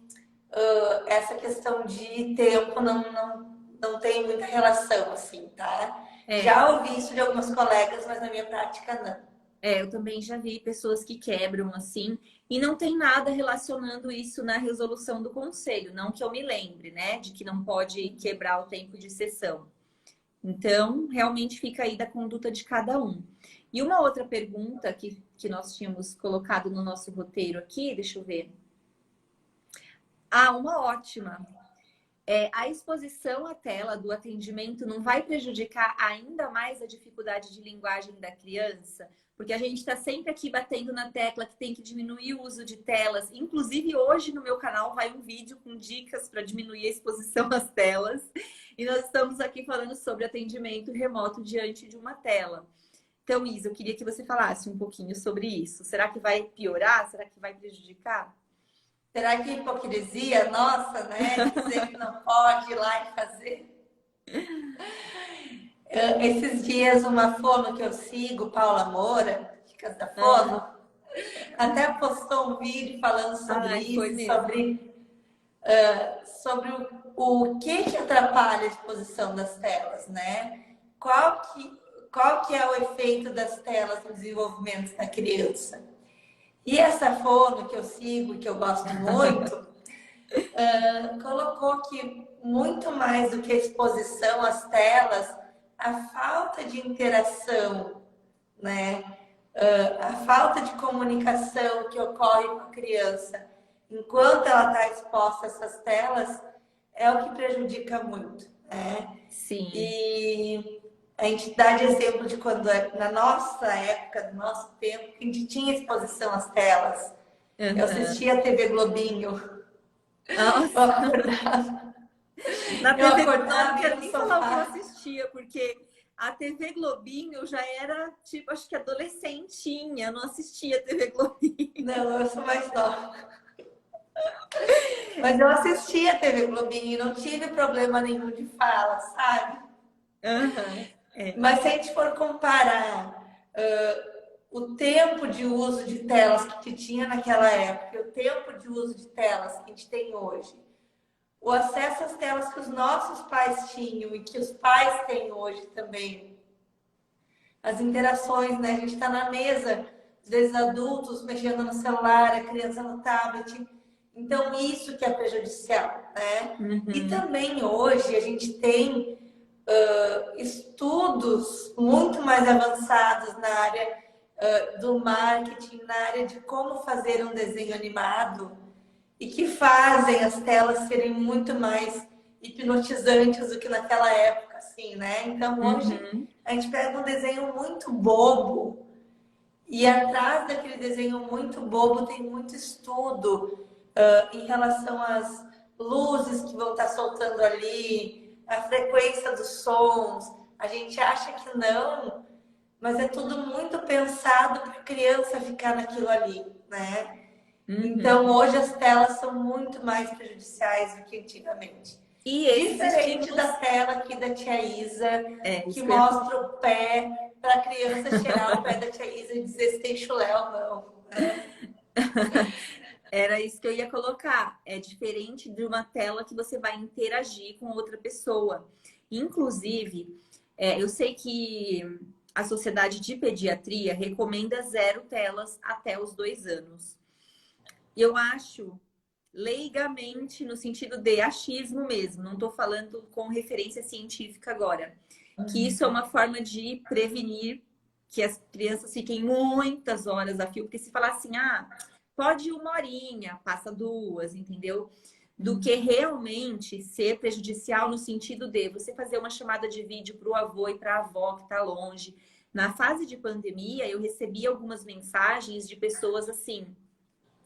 essa questão de tempo não tem muita relação, assim, tá?
É,
Já ouvi isso de algumas colegas, mas na minha prática não.
eu também já vi pessoas que quebram assim, e não tem nada relacionando isso na resolução do conselho, não que eu me lembre, né, de que não pode quebrar o tempo de sessão. Então, realmente fica aí da conduta de cada um. E uma outra pergunta que nós tínhamos colocado no nosso roteiro aqui, deixa eu ver. Ah, uma ótima. A exposição à tela do atendimento não vai prejudicar ainda mais a dificuldade de linguagem da criança? Porque a gente está sempre aqui batendo na tecla que tem que diminuir o uso de telas. Inclusive, hoje no meu canal vai um vídeo com dicas para diminuir a exposição às telas. E nós estamos aqui falando sobre atendimento remoto diante de uma tela. Então, Isa, eu queria que você falasse um pouquinho sobre isso. Será que vai piorar? Será que vai prejudicar?
Será que é hipocrisia nossa, né? Dizer que não pode ir lá e fazer? Esses dias, uma fono que eu sigo, Paula Moura, Dicas da Fono,
Ah,
até postou um vídeo falando sobre
ai, foi
isso,
mesmo.
sobre o que atrapalha a exposição das telas, né? Qual que é o efeito das telas no desenvolvimento da criança? E essa fono que eu sigo, que eu gosto muito, colocou que muito mais do que a exposição às telas, a falta de interação, né? A falta de comunicação que ocorre com a criança enquanto ela está exposta a essas telas é o que prejudica muito, né?
Sim.
E a gente dá de exemplo de quando, na nossa época, no nosso tempo, que a gente tinha exposição às telas. Eu
Aham.
assistia a TV Globinho. Eu
Nossa,
acordava,
na
eu
TV, não
acordava e ia
quero
no
nem falar o que eu
sofá.
assistia, porque a TV Globinho já era, tipo, acho que adolescentinha, eu não assistia a TV Globinho.
Não, eu sou mais nova. Mas eu assistia a TV Globinho e não tive problema nenhum de fala, sabe?
Aham, é.
Mas se a gente for comparar o tempo de uso de telas que tinha naquela época e o tempo de uso de telas que a gente tem hoje, o acesso às telas que os nossos pais tinham e que os pais têm hoje também, as interações, né? A gente está na mesa, às vezes adultos mexendo no celular, a criança no tablet. Então, isso que é prejudicial, né? E
Uhum,
também hoje a gente tem estudos muito mais avançados na área do marketing, na área de como fazer um desenho animado e que fazem as telas serem muito mais hipnotizantes do que naquela época, assim, né? Então hoje
uhum.
a gente pega um desenho muito bobo e atrás daquele desenho muito bobo tem muito estudo em relação às luzes que vão estar soltando ali, a frequência dos sons. A gente acha que não, mas é tudo muito pensado para a criança ficar naquilo ali, né? Então,
Uhum.
hoje as telas são muito mais prejudiciais do que antigamente.
E esses
Diferente
estímulos,
da tela aqui da tia Isa, que
isso que eu ia falar.
mostra o pé para a criança cheirar o pé da tia Isa e dizer se tem chulé ou não.
Era isso que eu ia colocar. É diferente de uma tela que você vai interagir com outra pessoa. Inclusive, eu sei que a Sociedade de Pediatria recomenda 0 telas até os 2 anos. Eu acho, leigamente, no sentido de achismo mesmo, não estou falando com referência científica agora, que isso é uma forma de prevenir que as crianças fiquem muitas horas a fio, porque se falar assim, pode 1 horinha, passa 2, entendeu? Do que realmente ser prejudicial no sentido de você fazer uma chamada de vídeo para o avô e para a avó que está longe. Na fase de pandemia, eu recebi algumas mensagens de pessoas assim: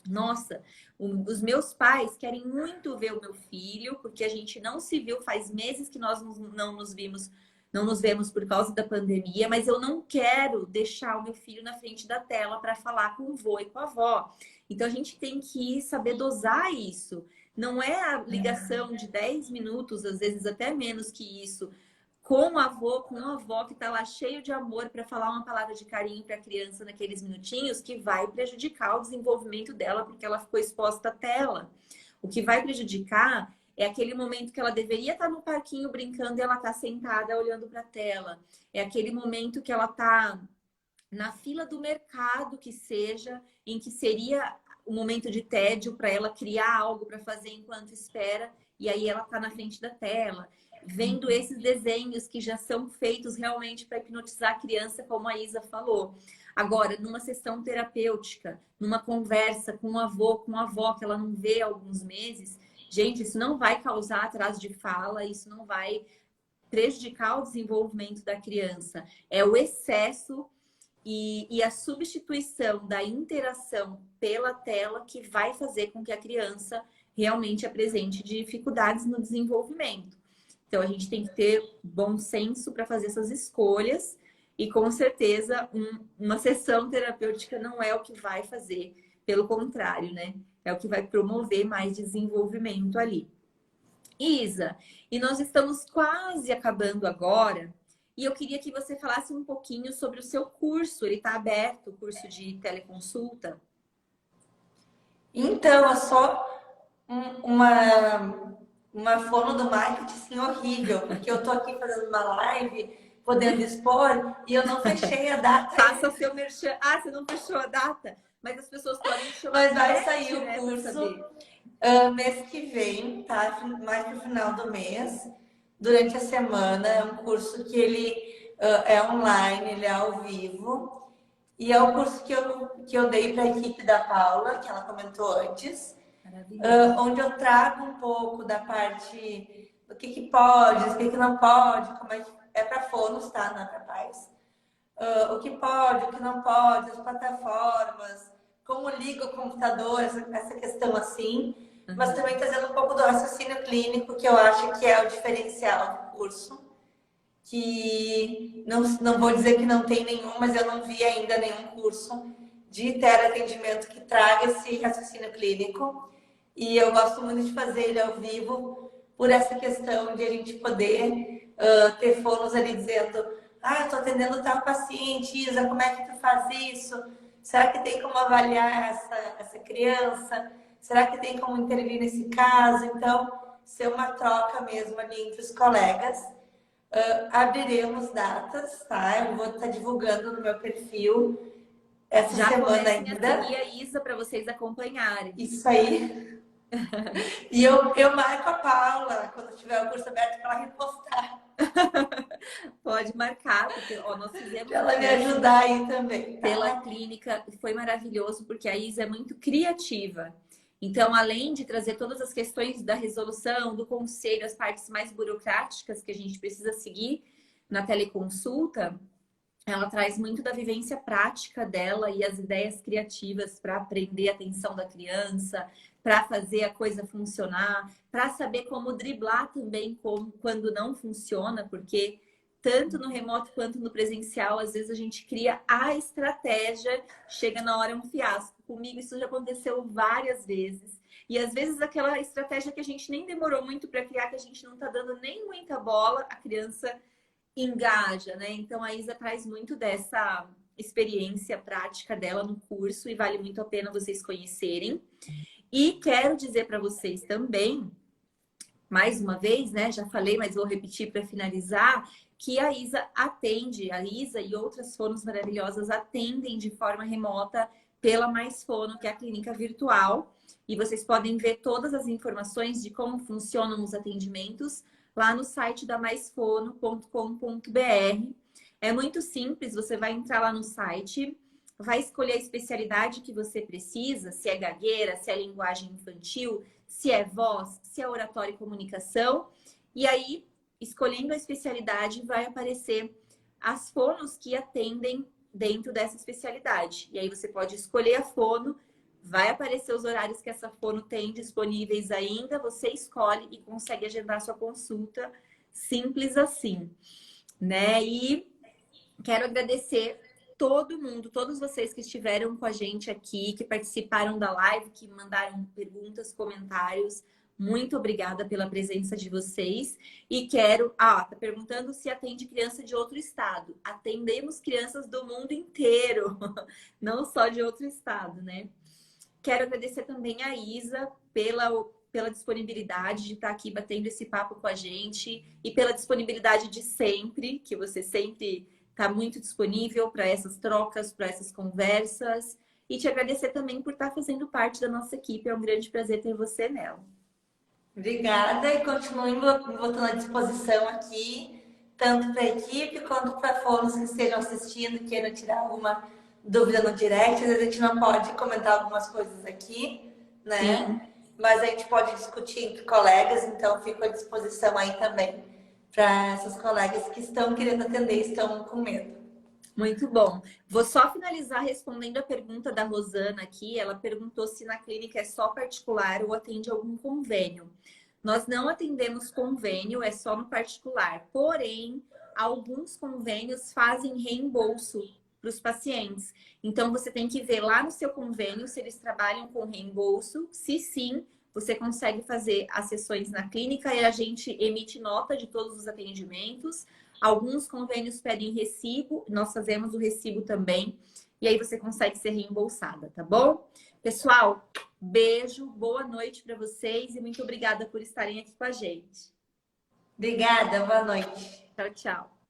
nossa, os meus pais querem muito ver o meu filho, porque a gente não se viu, faz meses que nós não nos vimos, não nos vemos por causa da pandemia, mas eu não quero deixar o meu filho na frente da tela para falar com o vô e com a avó. Então a gente tem que saber dosar isso. Não é a ligação de 10 minutos, às vezes até menos que isso, com o avô, com a avó que está lá cheio de amor para falar uma palavra de carinho para a criança naqueles minutinhos, que vai prejudicar o desenvolvimento dela porque ela ficou exposta à tela. O que vai prejudicar é aquele momento que ela deveria estar no parquinho brincando e ela está sentada olhando para a tela. É aquele momento que ela está na fila do mercado, que seja, em que seria o momento de tédio para ela criar algo para fazer enquanto espera, e aí ela está na frente da tela, vendo esses desenhos que já são feitos realmente para hipnotizar a criança, como a Isa falou. Agora, numa sessão terapêutica, numa conversa com o avô, com a avó, que ela não vê há alguns meses, gente, isso não vai causar atraso de fala, isso não vai prejudicar o desenvolvimento da criança. É o excesso e a substituição da interação pela tela que vai fazer com que a criança realmente apresente dificuldades no desenvolvimento. Então, a gente tem que ter bom senso para fazer essas escolhas e, com certeza, uma sessão terapêutica não é o que vai fazer, pelo contrário, né? É o que vai promover mais desenvolvimento ali. Isa, e nós estamos quase acabando agora, e eu queria que você falasse um pouquinho sobre o seu curso. Ele está aberto, o curso de teleconsulta?
Então, é só uma fono do marketing assim, horrível, porque eu tô aqui fazendo uma live, podendo expor, e eu não fechei a data
Faça
ainda.
seu merchan. Ah, você não fechou a data? Mas as pessoas podem te chamar
Mas
no
vai sair
direct,
o
né, para
curso
saber.
mês que vem, tá? Mais pro final do mês, durante a semana. É um curso que ele é online, ele é ao vivo. E é o curso que eu dei para a equipe da Paula, que ela comentou antes,
Maravilhoso.
onde eu trago um pouco da parte do que pode, o que não pode, como é para fonos, tá? Não é para pais. O que pode, o que não pode, as plataformas, como liga o computador, essa questão assim. mas também trazendo um pouco do raciocínio clínico, que eu acho que é o diferencial do curso, que não vou dizer que não tem nenhum, mas eu não vi ainda nenhum curso de teleatendimento que traga esse raciocínio clínico. E eu gosto muito de fazer ele ao vivo, por essa questão de a gente poder ter fonos ali dizendo: ah, eu tô atendendo tal paciente, Isa, como é que tu faz isso? Será que tem como avaliar essa criança? Será que tem como intervir nesse caso? Então, ser uma troca mesmo ali entre os colegas. Abriremos datas, tá? Eu vou estar divulgando no meu perfil essa
Já
semana
comecem a
ainda.
seguir a Isa para vocês acompanharem.
Isso aí. E eu marco a Paula quando tiver o curso aberto para ela repostar.
Pode marcar, porque ó, nós fizemos
Para ela me ajudar aí também. Tá?
pela clínica, foi maravilhoso, porque a Isa é muito criativa. Então, além de trazer todas as questões da resolução, do conselho, as partes mais burocráticas que a gente precisa seguir na teleconsulta, ela traz muito da vivência prática dela e as ideias criativas para aprender a atenção da criança, para fazer a coisa funcionar, para saber como driblar também quando não funciona, porque tanto no remoto quanto no presencial, às vezes a gente cria a estratégia, chega na hora é um fiasco. Comigo isso já aconteceu várias vezes. E às vezes aquela estratégia que a gente nem demorou muito para criar, que a gente não está dando nem muita bola, a criança engaja, né? Então a Isa traz muito dessa experiência prática dela no curso e vale muito a pena vocês conhecerem. E quero dizer para vocês também, mais uma vez, né? Já falei, mas vou repetir para finalizar, que a Isa atende, a Isa e outras fonos maravilhosas atendem de forma remota pela Mais Fono, que é a clínica virtual. E vocês podem ver todas as informações de como funcionam os atendimentos lá no site da maisfono.com.br. É muito simples, você vai entrar lá no site, vai escolher a especialidade que você precisa, se é gagueira, se é linguagem infantil, se é voz, se é oratória e comunicação. E aí, escolhendo a especialidade, vai aparecer as fonos que atendem dentro dessa especialidade. E aí você pode escolher a fono, vai aparecer os horários que essa fono tem disponíveis ainda, você escolhe e consegue agendar sua consulta, simples assim, né? E quero agradecer todo mundo, todos vocês que estiveram com a gente aqui, que participaram da live, que mandaram perguntas, comentários. Muito obrigada pela presença de vocês. E quero... tá perguntando se atende criança de outro estado. Atendemos crianças do mundo inteiro, não só de outro estado, né? Quero agradecer também a Isa pela disponibilidade de estar aqui batendo esse papo com a gente e pela disponibilidade de sempre, que você sempre está muito disponível para essas trocas, para essas conversas. E te agradecer também por estar fazendo parte da nossa equipe. É um grande prazer ter você nela.
Obrigada e continuem me botando à disposição aqui, tanto para a equipe quanto para fonos que estejam assistindo e queiram tirar alguma dúvida no direct. Às vezes a gente não pode comentar algumas coisas aqui, né? Sim. Mas a gente pode discutir entre colegas, então fico à disposição aí também para essas colegas que estão querendo atender e estão com medo.
Muito bom. Vou só finalizar respondendo a pergunta da Rosana aqui. Ela perguntou se na clínica é só particular ou atende algum convênio. Nós não atendemos convênio, é só no particular. Porém, alguns convênios fazem reembolso para os pacientes. Então, você tem que ver lá no seu convênio se eles trabalham com reembolso. Se sim, você consegue fazer as sessões na clínica e a gente emite nota de todos os atendimentos. Alguns convênios pedem recibo, nós fazemos o recibo também. E aí você consegue ser reembolsada, tá bom? Pessoal, beijo, boa noite para vocês e muito obrigada por estarem aqui com a gente.
Obrigada, boa noite.
Tchau, tchau.